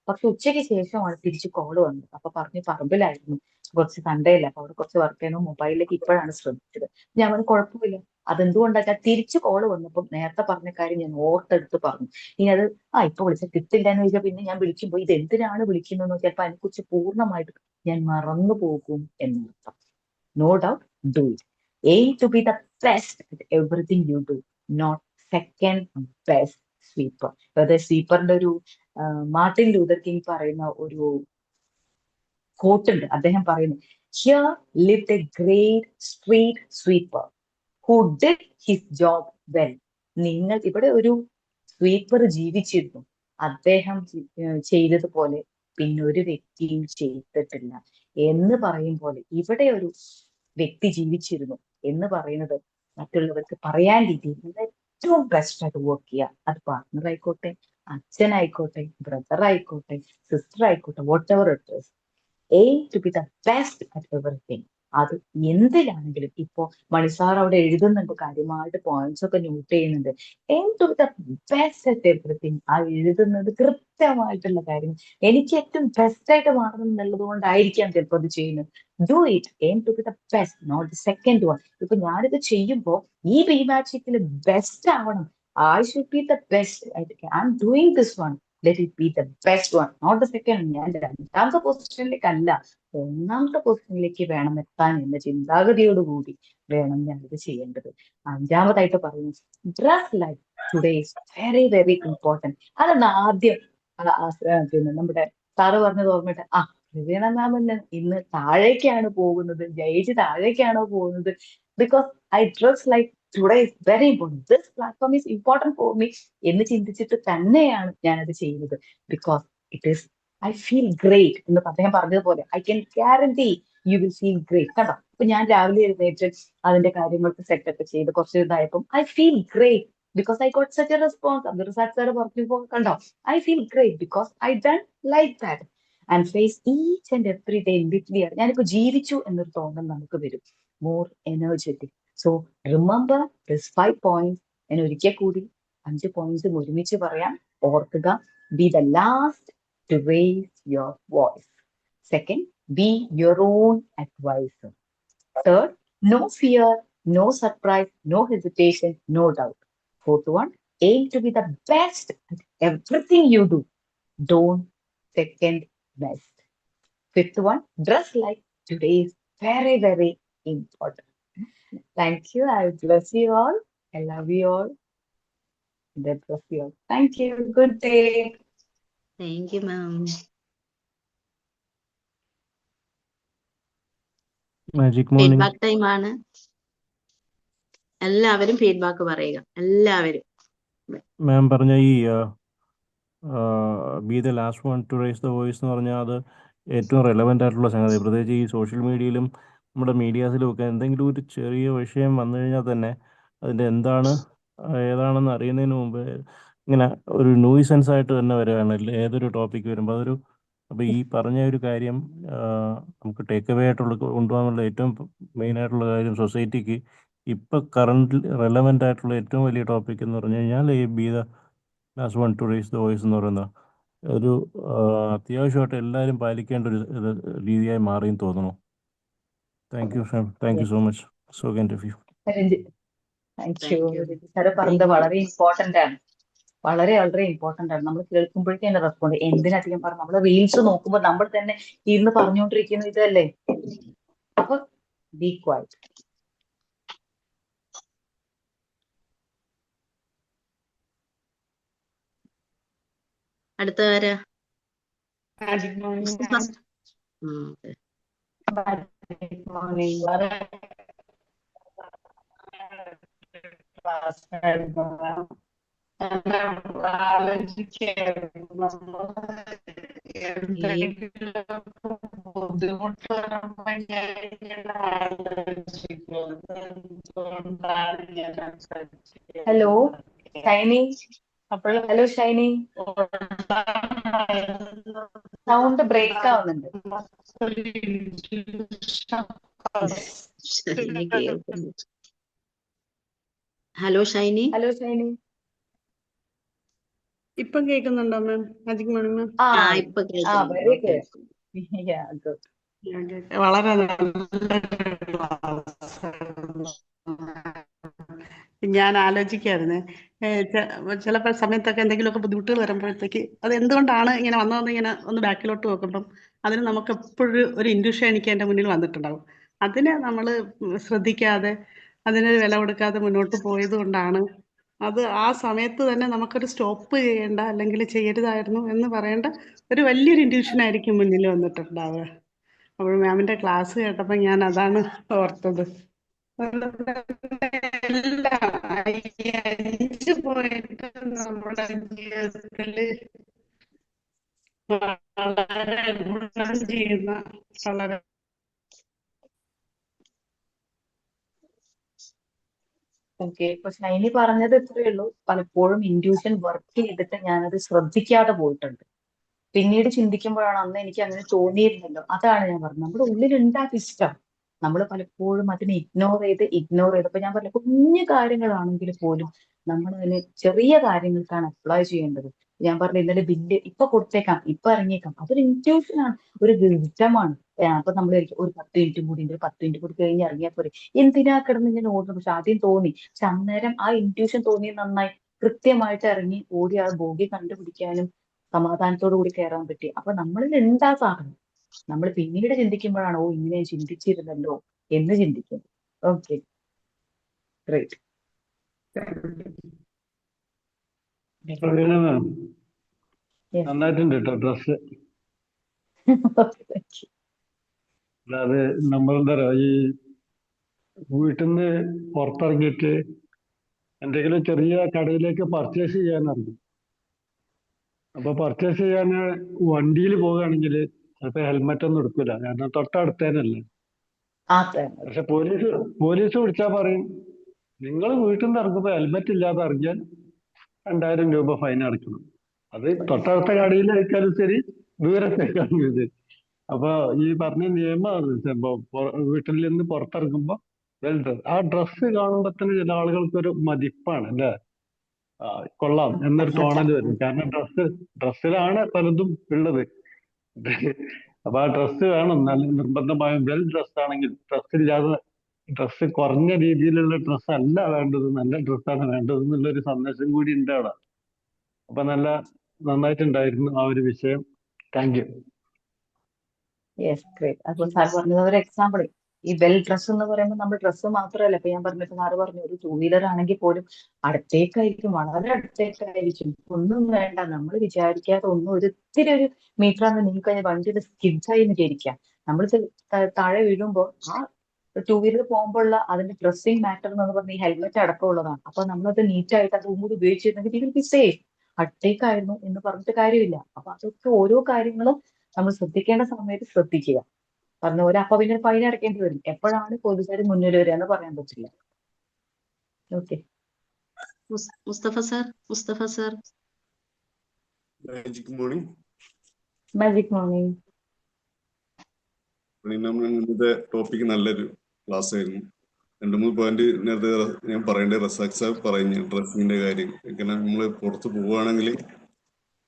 പക്ഷെ ഉച്ചയ്ക്ക് ശേഷമാണ് തിരിച്ച് കോള് വന്നത്. അപ്പൊ പറഞ്ഞു പറമ്പിലായിരുന്നു, കുറച്ച് സൺഡേ അല്ല, അപ്പൊ അവിടെ കുറച്ച് വർക്ക് ചെയ്യണം, മൊബൈലിലേക്ക് ഇപ്പോഴാണ് ശ്രമിച്ചത്. ഞാൻ പറഞ്ഞു കുഴപ്പമില്ല, അതെന്തുകൊണ്ടാ തിരിച്ചു കോള് വന്നപ്പോൾ നേരത്തെ പറഞ്ഞ കാര്യം ഞാൻ ഓർത്തെടുത്ത് പറഞ്ഞു. ഇനി അത് ഇപ്പൊ വിളിച്ചാൽ കിട്ടില്ല എന്ന് ചോദിച്ചാൽ പിന്നെ ഞാൻ വിളിക്കുമ്പോൾ ഇത് എന്തിനാണ് വിളിക്കുന്നതെന്ന് ചിലപ്പോൾ അതിനെക്കുറിച്ച് പൂർണ്ണമായിട്ട് ഞാൻ മറന്നു പോകും എന്നർത്ഥം. No doubt, do it. Aim to be the best at everything you do, not second best sweeper. അതായത് സ്വീപ്പറിന്റെ ഒരു മാർട്ടിൻ ലൂതർ കിങ് പറയുന്ന ഒരു കോട്ടുണ്ട്. അദ്ദേഹം പറയുന്നു, here lived A great street sweeper who did his job well. നിങ്ങൾ ഇവിടെ ഒരു സ്വീപ്പർ ജീവിച്ചിരുന്നു, അദ്ദേഹം ചെയ്തതുപോലെ പിന്നെ ഒരു വ്യക്തിയും ചെയ്തിട്ടില്ല എന്ന് പറയും പോലെ ഇവിടെ ഒരു വ്യക്തി ജീവിച്ചിരുന്നു എന്ന് പറയുന്നത് മറ്റുള്ളവർക്ക് പറയാൻ രീതിയിൽ ഏറ്റവും ബെസ്റ്റ് ആയിട്ട് വർക്ക് ചെയ്യുക. അത് പാർട്ട്ണർ ആയിക്കോട്ടെ, അച്ഛനായിക്കോട്ടെ, ബ്രദർ ആയിക്കോട്ടെ, സിസ്റ്റർ ആയിക്കോട്ടെ, whatever it is, aim to be the best at everything. അത് എന്തിലാണെങ്കിലും. ഇപ്പോ മണിസാർ അവിടെ എഴുതുന്നുണ്ട്, കാര്യമായിട്ട് പോയിന്റ്സ് ഒക്കെ നോട്ട് ചെയ്യുന്നുണ്ട്. Aim to be the best at everything. ആ എഴുതുന്നത് കൃത്യമായിട്ടുള്ള കാര്യം എനിക്ക് ഏറ്റവും ബെസ്റ്റ് ആയിട്ട് മാറണം എന്നുള്ളത് കൊണ്ടായിരിക്കാം ചിലപ്പോൾ അത് ചെയ്യുന്നത്. Do it, aim to be the best, not the second one. ഇപ്പൊ ഞാനിത് ചെയ്യുമ്പോൾ ഈ ബി മാജിക്കിൽ ബെസ്റ്റ് ആവണം. I should be the best. I am doing this one, let it be the best one, not the second. ഞാൻ രണ്ടാമത്തെ പൊസിഷനിലേക്കല്ല, ഒന്നാമത്തെ പൊസിഷനിലേക്ക് വേണം എത്താൻ എന്ന ചിന്താഗതിയോടുകൂടി വേണം ഞാനിത് ചെയ്യേണ്ടത്. അഞ്ചാമതായിട്ട് പറയുന്നു, dress like today is very very important. അതാണ് ആദ്യം പിന്നെ നമ്മുടെ സാറ് പറഞ്ഞത് ഓർമ്മയിട്ട്, റിവീണ മാം ഇന്ന് താഴേക്കാണ് പോകുന്നത്, ജയിച്ച് താഴേക്കാണോ പോകുന്നത്, because I dress like today is very important, this platform is important for me എന്ന് ചിന്തിച്ചിട്ട് തന്നെയാണ് ഞാനത് ചെയ്യുന്നത്. Because it is I feel great എന്ന് അദ്ദേഹം പറഞ്ഞതുപോലെ I can guarantee you will feel great. കണ്ടോ, ഇപ്പൊ ഞാൻ രാവിലെ എഴുന്നേറ്റ് അതിന്റെ കാര്യങ്ങൾക്ക് സെറ്റപ്പ് ചെയ്ത് കുറച്ച് ഇതായപ്പം I feel great because I got such a response. Abdul Razak sir പറഞ്ഞപ്പോൾ കണ്ടോ, I feel great because I done like that and face each and every day ലിറ്റ്ലി. ഞാനിപ്പോ ജീവിച്ചു എന്നൊരു തോന്നൽ നമുക്ക് വരും, more energetic. So remember this 5 points. ഞാൻ ഒരിക്കൽ കൂടി 5 പോയിന്റ്സും ഒരുമിച്ച് പറയാം, ഓർക്കുക. Be the last to raise your voice. Second, be your own advisor. Third, no fear, no surprise, no hesitation, no doubt. Fourth one, aim to be the best at everything you do. Don't second best. Fifth one, dress like today is very, very important. Thank you. I bless you all. I love you all. God bless you all. Thank you. Good day. Thank you ma'am. Magic morning feedback time ആണ്. എല്ലാവരും feedback പറയുക. എല്ലാവരും. Ma'am പറഞ്ഞ ഈ be the last one to raise the voice എന്ന് പറഞ്ഞാൽ അത് ഏറ്റവും റെലവൻ്റ് ആയിട്ടുള്ള സംഗതി. പ്രത്യേകിച്ച് ഈ സോഷ്യൽ മീഡിയയിലും നമ്മുടെ മീഡിയാസിലും ഒക്കെ എന്തെങ്കിലും ഒരു ചെറിയ വിഷയം വന്നു കഴിഞ്ഞാൽ തന്നെ അതിൻ്റെ എന്താണ് ഏതാണെന്ന് അറിയുന്നതിന് മുമ്പ് ഇങ്ങനെ ഒരു ന്യൂസെൻസ് ആയിട്ട് തന്നെ വരികയാണ് ഏതൊരു ടോപ്പിക്ക് വരുമ്പോൾ അതൊരു. അപ്പോൾ ഈ പറഞ്ഞ ഒരു കാര്യം നമുക്ക് ടേക്ക് അവേ ആയിട്ടുള്ള കൊണ്ടുപോകാനുള്ള ഏറ്റവും മെയിൻ ആയിട്ടുള്ള കാര്യം സൊസൈറ്റിക്ക് ഇപ്പം കറണ്ട് റെലവൻ്റ് ആയിട്ടുള്ള ഏറ്റവും വലിയ ടോപ്പിക് എന്ന് പറഞ്ഞു കഴിഞ്ഞാൽ ഈ be the last one to raise the voice എന്ന് പറയുന്ന ഒരു അത്യാവശ്യമായിട്ട് എല്ലാവരും പാലിക്കേണ്ട ഒരു രീതിയായി മാറിയെന്ന് തോന്നുന്നു. Thank you Sam, thank you so much. So kind of you. Thank you. Thank you. Sir പറഞ്ഞത് Thank you. വളരെ ഇമ്പോർട്ടന്റ് ആണ്. വളരെ വളരെ ഇമ്പോർട്ടന്റ് ആണ്. നമ്മൾ കേൾക്കുമ്പോഴേക്കും തന്നെ റെസ്പോണ്ട് എന്തിനധികം പറഞ്ഞു. നമ്മൾ റീൽസ് നോക്കുമ്പോൾ നമ്മൾ തന്നെ ഇരുന്ന് പറഞ്ഞുകൊണ്ടിരിക്കുന്ന ഇതല്ലേ. അപ്പൊ ബി ക്വൈറ്റ്. അടുത്ത ആരാ? Magic morning, ma'am. Okay. Magic morning. Class ആയിരുന്നു ma'am. എന്തെങ്കിലും ബുദ്ധിമുട്ട് വരുമ്പോൾ ഞാൻ ഇങ്ങനെ ആലോചിക്കും. എന്തുകൊണ്ടാണ് ഞാൻ സംസാരിച്ചത്? ഹലോ ഷൈനി. അപ്പോഴും ഹലോ ഷൈനി. സൗണ്ട് ബ്രേക്ക് ആവുന്നുണ്ട്. ഷൈനി കേൾക്കുന്നു. ഹലോ ഷൈനി. ഹലോ ഷൈനി. ഇപ്പം കേൾക്കുന്നുണ്ടോ മാം? Magic morning ma'am. ആ ഇപ്പൊ വെരി കേൾക്കുന്നു. ഗുഡ്. വളരെ നല്ലൊരു ക്ലാസ്. ഞാൻ ആലോചിക്കായിരുന്നേ, ചിലപ്പോൾ സമയത്തൊക്കെ എന്തെങ്കിലുമൊക്കെ ബുദ്ധിമുട്ടുകൾ വരുമ്പോഴത്തേക്ക് അത് എന്തുകൊണ്ടാണ് ഇങ്ങനെ വന്നതെന്ന് ഇങ്ങനെ ഒന്ന് ബാക്കിലോട്ട് നോക്കുമ്പം അതിന് നമുക്ക് എപ്പോഴും ഒരു ഇൻഡ്യൂഷൻ എനിക്ക് എൻ്റെ മുന്നിൽ വന്നിട്ടുണ്ടാവും. അതിനെ നമ്മൾ ശ്രദ്ധിക്കാതെ അതിനൊരു വില കൊടുക്കാതെ മുന്നോട്ട് പോയത് കൊണ്ടാണ് അത് ആ സമയത്ത് തന്നെ നമുക്കൊരു സ്റ്റോപ്പ് ചെയ്യേണ്ട അല്ലെങ്കിൽ ചെയ്യരുതായിരുന്നു എന്ന് പറയേണ്ട ഒരു വലിയൊരു ഇൻഡ്യൂഷൻ ആയിരിക്കും മുന്നിൽ വന്നിട്ടുണ്ടാവുക. അപ്പോൾ മാമിൻ്റെ ക്ലാസ് കേട്ടപ്പോൾ ഞാൻ അതാണ് ഓർത്തത്. ഈ 5 പോയിന്റ് നമ്മുടെ ജീവിതത്തിൽ വളരെ ഗുണം ചെയ്യുന്ന വളരെ ഓക്കെ. ഇപ്പൊ ഷൈനി പറഞ്ഞത് ഇത്രയേ ഉള്ളൂ. പലപ്പോഴും ഇൻഡ്യൂഷൻ വർക്ക് ചെയ്തിട്ട് ഞാനത് ശ്രദ്ധിക്കാതെ പോയിട്ടുണ്ട്. പിന്നീട് ചിന്തിക്കുമ്പോഴാണ് അന്ന് എനിക്ക് അങ്ങനെ തോന്നിയിരുന്നല്ലോ. അതാണ് ഞാൻ പറഞ്ഞത്. നമ്മുടെ ഉള്ളിലുണ്ട് ആ ഇഷ്ടം. നമ്മൾ പലപ്പോഴും അതിനെ ഇഗ്നോർ ചെയ്ത് ഇപ്പൊ ഞാൻ പറഞ്ഞ കുഞ്ഞു കാര്യങ്ങളാണെങ്കിൽ പോലും നമ്മൾ അതിന് ചെറിയ കാര്യങ്ങൾക്കാണ് അപ്ലൈ ചെയ്യേണ്ടത്. ഞാൻ പറഞ്ഞ ഇന്നലെ ബില്ല് ഇപ്പൊ കൊടുത്തേക്കാം, ഇപ്പൊ ഇറങ്ങിയേക്കാം. അതൊരു ഇൻറ്റ്യൂഷനാണ്, ഒരു ഗിഫ്റ്റമാണ്. അപ്പൊ നമ്മൾ ഒരു 10 മിനിറ്റ് കൂടി ഒരു 10 മിനിറ്റ് കൂടി കഴിഞ്ഞ് ഇറങ്ങിയാൽ പോരെ. എന്തിനാ കിടന്ന് ഞാൻ ഓടുന്നത്? പക്ഷെ ആദ്യം തോന്നി. പക്ഷെ അന്നേരം ആ ഇൻറ്റ്യൂഷൻ തോന്നിയത് നന്നായി. കൃത്യമായിട്ട് ഇറങ്ങി ഓടി ആ ബോഗി കണ്ടുപിടിക്കാനും സമാധാനത്തോടു കൂടി കയറാൻ പറ്റി. അപ്പൊ നമ്മളിൽ എന്താ സാധനം നമ്മൾ പിന്നീട് ചിന്തിക്കുമ്പോഴാണ് ഓ ഇങ്ങനെ ചിന്തിച്ചിരുന്നല്ലോ എന്ന് ചിന്തിക്കുന്നത്. Okay, great. പ്രവീണ മാം നന്നായിട്ടുണ്ട് കേട്ടോ ഡ്രസ്സ്. അല്ലാതെ നമ്മളെന്താ പറയാ, ഈ വീട്ടിൽ നിന്ന് പുറത്തിറങ്ങിയിട്ട് എന്തെങ്കിലും ചെറിയ കടയിലേക്ക് പർച്ചേസ് ചെയ്യാനറിയും. അപ്പൊ പർച്ചേസ് ചെയ്യാൻ വണ്ടിയിൽ പോവുകയാണെങ്കിൽ ചിലപ്പോ ഹെൽമെറ്റ് ഒന്നും എടുക്കൂല, കാരണം തൊട്ടടുത്തേനല്ലേ. പക്ഷെ പോലീസ് വിളിച്ചാൽ പറയും നിങ്ങൾ വീട്ടിൽ നിന്ന് ഇറങ്ങുമ്പോൾ ഹെൽമെറ്റ് ഇല്ലാതെ ഇറങ്ങിയാൽ 2000 രൂപ ഫൈൻ അടയ്ക്കണം. അത് തൊട്ടടുത്ത കടയിലേക്കാളും ശരി, ദൂരത്തേക്കാളും ശരി. അപ്പൊ ഈ പറഞ്ഞ നിയമമാണ് സംഭവം. വീട്ടിൽ നിന്ന് പുറത്തിറങ്ങുമ്പോ വെൽ ഡ്രസ്. ആ ഡ്രസ്സ് കാണുമ്പോ തന്നെ ചില ആളുകൾക്ക് ഒരു മതിപ്പാണ് അല്ലേ. കൊള്ളാം എന്നൊരു തോന്നൽ വരും. കാരണം ഡ്രസ്സിലാണ് പലതും ഉള്ളത്. അപ്പൊ ആ ഡ്രസ്സ് വേണം, നല്ല നിർബന്ധമായും വെൽ ഡ്രസ് ആണെങ്കിൽ. ഡ്രസ്സ് കുറഞ്ഞ രീതിയിലുള്ള ഡ്രസ്സ് അല്ല വേണ്ടത്, നല്ല ഡ്രസ്സാണ് വേണ്ടത് എന്നുള്ളൊരു സന്ദേശം കൂടി ഉണ്ട് അവിടെ. അപ്പൊ നന്നായിട്ടുണ്ടായിരുന്നു ആ ഒരു വിഷയം. Thank you. Yes, great. അപ്പൊ സാർ പറഞ്ഞത് ഒരു എക്സാമ്പിൾ, ഈ വെൽ ഡ്രസ് എന്ന് പറയുമ്പോൾ നമ്മൾ ഡ്രസ്സ് മാത്രമല്ല. ഇപ്പൊ ഞാൻ പറഞ്ഞിട്ട് സാറ് പറഞ്ഞു ഒരു 2 വീലർ ആണെങ്കിൽ പോലും അടുത്തേക്കായിരിക്കും, വളരെ അടുത്തേക്കായിരിക്കും. ഒന്നും വേണ്ട, നമ്മൾ വിചാരിക്കാതെ ഒന്നും ഒരു ഇത്തിരി ഒരു മീറ്ററാന്ന് നീങ്ങിക്കഴിഞ്ഞാൽ വണ്ടിയുടെ സ്കിഡായി വിചാരിക്കാം. നമ്മൾ താഴെ വീഴുമ്പോൾ ആ 2 വീലർ പോകുമ്പോഴുള്ള അതിന്റെ ഡ്രസ്സിങ് മാറ്റർ എന്ന് പറഞ്ഞ ഈ ഹെൽമെറ്റ് അടക്കമുള്ളതാണ്. അപ്പൊ നമ്മളത് നീറ്റായിട്ട് അത് കൂടി ഉപയോഗിച്ചിരുന്നെങ്കിൽ വിൽ ബി സേഫ്. അടുത്തേക്കായിരുന്നു എന്ന് പറഞ്ഞിട്ട് കാര്യമില്ല. അപ്പൊ അതൊക്കെ ഓരോ കാര്യങ്ങളും നമ്മൾ ശ്രദ്ധിക്കേണ്ട സമയത്ത് ശ്രദ്ധിക്കുക. പറഞ്ഞ പോലെ അപ്പൊ പിന്നെ ഫൈൻ അടക്കേണ്ടി വരും. എപ്പോഴാണ് പോലീസുകാർ മുന്നിൽ വരിക എന്ന് പറയാൻ പറ്റില്ല. Okay, Mustafa sir. Magic morning. Magic morning. ഇന്നത്തെ ടോപ്പിക് നല്ലൊരു ക്ലാസ് ആയിരുന്നു. 2-3 പോയിന്റ് നേരത്തെ ഞാൻ പറയേണ്ടത് റസാഖ് സാർ പറഞ്ഞു, ഡ്രസ്സിന്റെ കാര്യം. കാരണം നമ്മൾ പുറത്ത് പോവുകയാണെങ്കിൽ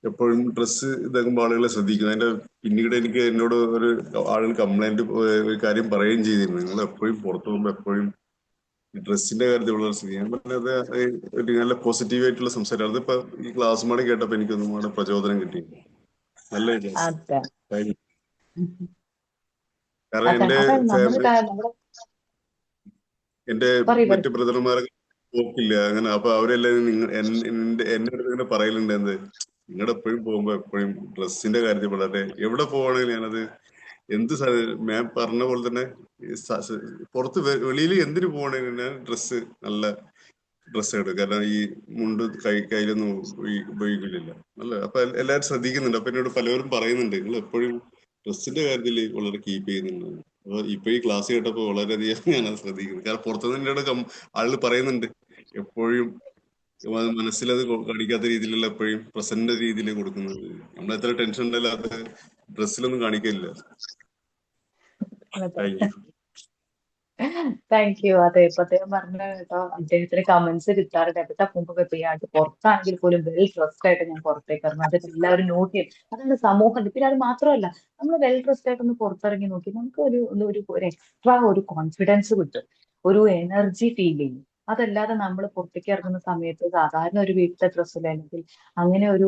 എപ്പോഴും ഡ്രസ്സ് ഇതാക്കുമ്പോൾ ആളുകളെ ശ്രദ്ധിക്കണം. അതിന്റെ പിന്നീട് എന്നോട് ഒരു ആളുകൾ കംപ്ലൈന്റ് ഒരു കാര്യം പറയുകയും ചെയ്തിരുന്നു, നിങ്ങൾ എപ്പോഴും പുറത്ത് പോകുമ്പോൾ എപ്പോഴും ഡ്രസ്സിന്റെ കാര്യത്തിൽ വളരെ ശ്രദ്ധിക്കും. ഞാൻ പറഞ്ഞത് ഒരു നല്ല പോസിറ്റീവ് ആയിട്ടുള്ള സംസാരം. അതിപ്പോ ഈ ക്ലാസ് മാടെ കേട്ടപ്പോ എനിക്കൊന്നും കൂടെ പ്രചോദനം കിട്ടി. നല്ല ക്ലാസ്. അതെ, കാരണം അതാണ് നമ്മുടെ എന്റെ പറയൂ മറ്റു ബ്രദർമാരൊക്കെ പോക്കില്ല അങ്ങനെ. അപ്പൊ അവരെല്ലാം എന്റെ അടുത്ത് ഇങ്ങനെ പറയലുണ്ട്, എന്ത് നിങ്ങളുടെ എപ്പോഴും പോകുമ്പോ എപ്പോഴും ഡ്രസ്സിന്റെ കാര്യത്തിൽ വളരെ, എവിടെ പോവാണെങ്കിലും ഞാനത് മാം പറഞ്ഞ പോലെ തന്നെ പുറത്ത് വെളിയിൽ എന്തിനു പോവാണെങ്കിലും ഞാൻ ഡ്രസ്സ് നല്ല ഡ്രസ്സ് എടുക്കും. കാരണം ഈ മുണ്ട് കയ്യിലൊന്നും ഉപയോഗിക്കില്ല. അല്ല, അപ്പൊ എല്ലാവരും ശ്രദ്ധിക്കുന്നുണ്ട്. അപ്പൊ എന്നോട് പലവരും പറയുന്നുണ്ട്, നിങ്ങൾ എപ്പോഴും ഡ്രസ്സിന്റെ കാര്യത്തിൽ വളരെ കീപ്പ് ചെയ്യുന്നുണ്ട്. അപ്പൊ ഇപ്പൊ ഈ ക്ലാസ് കേട്ടപ്പോ വളരെയധികം ഞാനത് ശ്രദ്ധിക്കുന്നത്. കാരണം പുറത്തുനിന്ന് എന്നോട് ആളുകൾ പറയുന്നുണ്ട്, എപ്പോഴും മനസ്സിലത് കാണിക്കാത്ത രീതിയിലുള്ള എപ്പോഴും പ്രസന്റ് രീതിയിൽ കൊടുക്കുന്നത്. നമ്മൾ എത്ര ടെൻഷൻ ഉണ്ടല്ലോ അത് ഡ്രസ്സിലൊന്നും കാണിക്കില്ല. Thank you. Thank U. അതെ, ഇപ്പൊ അദ്ദേഹം പറഞ്ഞ കേട്ടോ, അദ്ദേഹത്തിന് കമന്റ്സ് കിട്ടാറുണ്ട്. എവിടെ മുമ്പ് ചെയ്യാണ്ട് പുറത്താണെങ്കിൽ പോലും വെൽ ഡ്രസ്ഡ് ആയിട്ട് ഞാൻ പുറത്തേക്ക് ഇറങ്ങും. അതൊക്കെ എല്ലാവരും നോട്ട് ചെയ്യും. അതാണ് സമൂഹം. പിന്നെ അത് മാത്രമല്ല, നമ്മൾ വെൽ ഡ്രസ്ഡ് ആയിട്ട് ഒന്ന് പുറത്തിറങ്ങി നോക്കി നമുക്ക് ഒരു എക്സ്ട്രാ ഒരു കോൺഫിഡൻസ് കിട്ടും, ഒരു എനർജി ഫീൽ ചെയ്യും. അതല്ലാതെ നമ്മൾ പുറത്തേക്ക് ഇറങ്ങുന്ന സമയത്ത് സാധാരണ ഒരു വീട്ടിലെ ഡ്രസ്സിൽ അല്ലെങ്കിൽ അങ്ങനെ ഒരു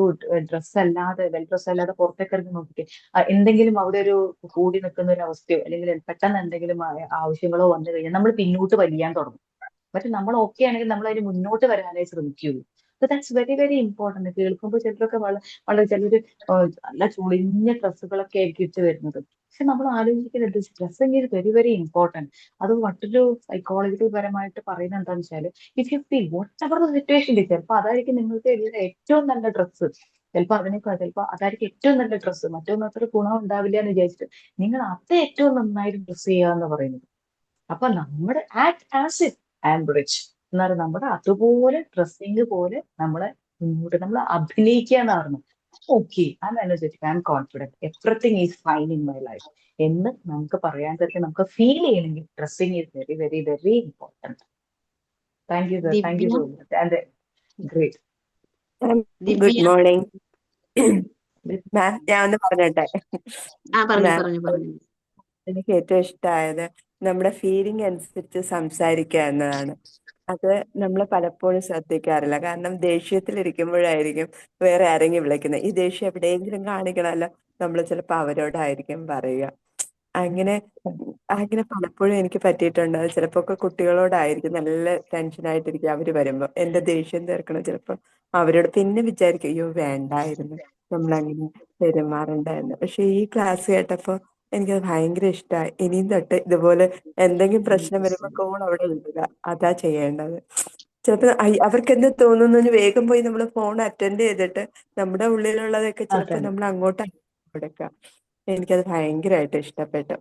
ഡ്രസ്സ് അല്ലാതെ, വെൽ ഡ്രസ് അല്ലാതെ പുറത്തേക്ക് ഇറങ്ങി നോക്കി എന്തെങ്കിലും അവിടെ ഒരു കൂടി നിൽക്കുന്ന ഒരു അവസ്ഥയോ അല്ലെങ്കിൽ പെട്ടെന്ന് എന്തെങ്കിലും ആവശ്യങ്ങളോ വന്നു കഴിഞ്ഞാൽ നമ്മൾ പിന്നോട്ട് വലിയാൻ തുടങ്ങും. പക്ഷെ നമ്മൾ ഓക്കെ ആണെങ്കിൽ നമ്മൾ അതിന് മുന്നോട്ട് വരാനേ ശ്രമിക്കുകയുള്ളൂ. That's very very important. കേൾക്കുമ്പോൾ ചിലരൊക്കെ വളരെ ചിലര് നല്ല ചുളിഞ്ഞ ഡ്രസ്സുകളൊക്കെ ആയിരിക്കും ഇട്ട് വരുന്നത്. പക്ഷെ നമ്മൾ ആലോചിക്കുന്നത് dressing is very very important. അത് മറ്റൊരു സൈക്കോളജിക്കൽ പരമായിട്ട് പറയുന്നത് എന്താണെന്ന് വെച്ചാൽ, if you feel what ever the situation, ചിലപ്പോൾ അതായിരിക്കും നിങ്ങൾക്ക് ഏറ്റവും നല്ല ഡ്രസ്സ്, ചിലപ്പോൾ അതായിരിക്കും ഏറ്റവും നല്ല ഡ്രസ്സ്, മറ്റൊന്നും അത്ര ഗുണം ഉണ്ടാവില്ല എന്ന് വിചാരിച്ചിട്ട് നിങ്ങൾ അത് ഏറ്റവും നന്നായിട്ട് ഡ്രസ് ചെയ്യുക എന്ന് പറയുന്നത്. അപ്പൊ നമ്മുടെ as if I am rich എന്നാലും നമ്മുടെ അതുപോലെ ഡ്രസ്സിങ് പോലെ നമ്മളെ മുന്നോട്ട് നമ്മൾ അഭിനയിക്കുക എന്ന് പറഞ്ഞു. Okay, I am energetic, I am confident, everything is fine in my life എന്ന് നമുക്ക് പറയാൻ പറ്റും, നമുക്ക് ഫീൽ ചെയ്യണമെങ്കിൽ dressing is very very very important. Thank you sir, thank you so much. And great. Good morning ma'am. ഞാൻ ഒന്ന് പറഞ്ഞോട്ടെ. എനിക്ക് ഏറ്റവും ഇഷ്ടമായത് നമ്മുടെ ഫീലിംഗ് അനുസരിച്ച് സംസാരിക്കുക എന്നതാണ്. അത് നമ്മൾ പലപ്പോഴും ശ്രദ്ധിക്കാറില്ല. കാരണം ദേഷ്യത്തിലിരിക്കുമ്പോഴായിരിക്കും വേറെ ആരെങ്കിലും വിളിക്കുന്നത്. ഈ ദേഷ്യം എവിടെയെങ്കിലും കാണിക്കണമല്ലോ, നമ്മൾ ചിലപ്പോൾ അവരോടായിരിക്കും പറയുക. അങ്ങനെ അങ്ങനെ പലപ്പോഴും എനിക്ക് പറ്റിയിട്ടുണ്ട്. ചിലപ്പോ ഒക്കെ കുട്ടികളോടായിരിക്കും നല്ല ടെൻഷനായിട്ടിരിക്കും അവര് വരുമ്പോ, എന്റെ ദേഷ്യം തീർക്കണം ചിലപ്പോ അവരോട്. പിന്നെ വിചാരിക്കും, അയ്യോ വേണ്ടായിരുന്നു നമ്മളങ്ങനെ പെരുമാറണ്ടായിരുന്നു. പക്ഷെ ഈ ക്ലാസ് കേട്ടപ്പോ എനിക്കത് ഭയങ്കര ഇഷ്ടമായി. ഇനിയും തൊട്ട് ഇതുപോലെ എന്തെങ്കിലും പ്രശ്നം വരുമ്പോ കോൾ അവിടെ ഇടുക, അതാ ചെയ്യേണ്ടത്. ചിലപ്പോ അവർക്ക് എന്ത് തോന്നുന്നു വേഗം പോയി നമ്മൾ ഫോൺ അറ്റൻഡ് ചെയ്തിട്ട് നമ്മുടെ ഉള്ളിലുള്ളതൊക്കെ ചിലപ്പോ നമ്മൾ അങ്ങോട്ട് കൊടുക്കാം. എനിക്കത് ഭയങ്കരമായിട്ട് ഇഷ്ടപ്പെട്ടു.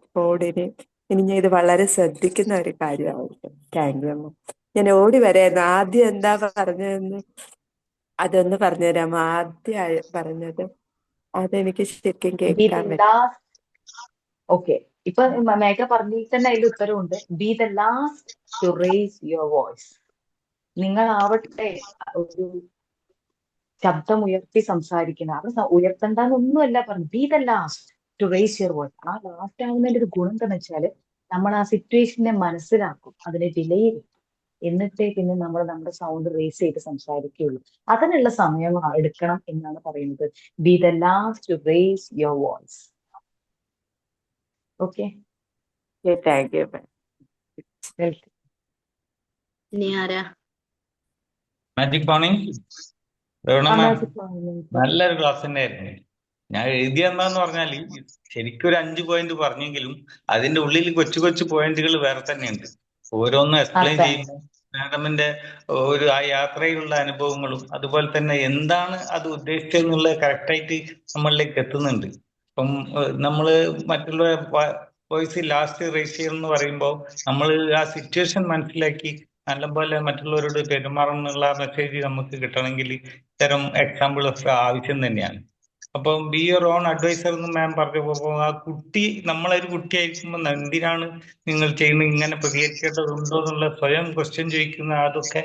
ഇനി ഞാൻ ഇത് വളരെ ശ്രദ്ധിക്കുന്ന ഒരു കാര്യമായിരിക്കും. താങ്ക് യു അമ്മ. ഞാൻ ഓടി വരായിരുന്നു. ആദ്യം എന്താ പറഞ്ഞതെന്ന് അതൊന്ന് പറഞ്ഞുതരാമോ? ആദ്യം പറഞ്ഞത് അതെനിക്ക് ശരിക്കും കേൾക്കാൻ പറ്റും. ഓക്കെ, ഇപ്പൊ മേഘ പറഞ്ഞതിൽ തന്നെ അതിന്റെ ഉത്തരവുണ്ട്. Be the last to raise your voice. നിങ്ങളാവട്ടെ ഒരു ശബ്ദം ഉയർത്തി സംസാരിക്കുന്ന, അവിടെ ഉയർത്തണ്ടെന്നൊന്നുമല്ല പറഞ്ഞു. Be the last to raise your voice. ആ ലാസ്റ്റ് ആവുന്നതിന്റെ ഒരു ഗുണം എന്താണെന്ന് വെച്ചാൽ നമ്മൾ ആ സിറ്റുവേഷനെ മനസ്സിലാക്കും, അതിനെ വിലയിരുത്തും, എന്നിട്ടേ പിന്നെ നമ്മൾ നമ്മുടെ സൗണ്ട് റേസ് ചെയ്ത് സംസാരിക്കുകയുള്ളൂ. അതിനുള്ള സമയം എടുക്കണം എന്നാണ് പറയുന്നത്. Be the last to raise your voice. Okay, thank you. Welcome. ഇനി ആരാ? Magic morning Ravana ma'am, magic morning sir. നല്ലൊരു ക്ലാസ് തന്നെയായിരുന്നു. ഞാൻ എഴുതിയെന്താന്ന് പറഞ്ഞാല് ശരിക്കും ഒരു 5 പോയിന്റ് പറഞ്ഞെങ്കിലും അതിന്റെ ഉള്ളിൽ കൊച്ചു കൊച്ചു പോയിന്റുകൾ വേറെ തന്നെയുണ്ട്. ഓരോന്നും എക്സ്പ്ലെയിൻ അതാണ്. ചെയ്യുമ്പോൾ മാഡമിന്റെ ഒരു ആ യാത്രയിലുള്ള അനുഭവങ്ങളും അതുപോലെ തന്നെ എന്താണ് അത് ഉദ്ദേശിച്ചതെന്നുള്ളത് കറക്റ്റായിട്ട് നമ്മളിലേക്ക് എത്തുന്നുണ്ട്. ഇപ്പം നമ്മള് മറ്റുള്ള വോയിസ് ലാസ്റ്റ് റേസ് ചെയ്യണം എന്ന് പറയുമ്പോൾ നമ്മൾ ആ സിറ്റുവേഷൻ മനസ്സിലാക്കി നല്ലപോലെ മറ്റുള്ളവരോട് പെരുമാറണമെന്നുള്ള മെസ്സേജ് നമുക്ക് കിട്ടണമെങ്കിൽ ഇത്തരം എക്സാമ്പിൾ ഒക്കെ ആവശ്യം തന്നെയാണ്. അപ്പം ബി യുവർ ഓൺ അഡ്വൈസർ എന്ന് മാം പറഞ്ഞപ്പോ ആ കുട്ടി നമ്മളൊരു കുട്ടിയായിരിക്കുമ്പോൾ എന്തിനാണ് നിങ്ങൾ ചെയ്യുന്നത്, ഇങ്ങനെ പ്രതികരിക്കേണ്ടതുണ്ടോ എന്നുള്ള സ്വയം ക്വസ്റ്റ്യൻ ചോദിക്കുന്ന അതൊക്കെ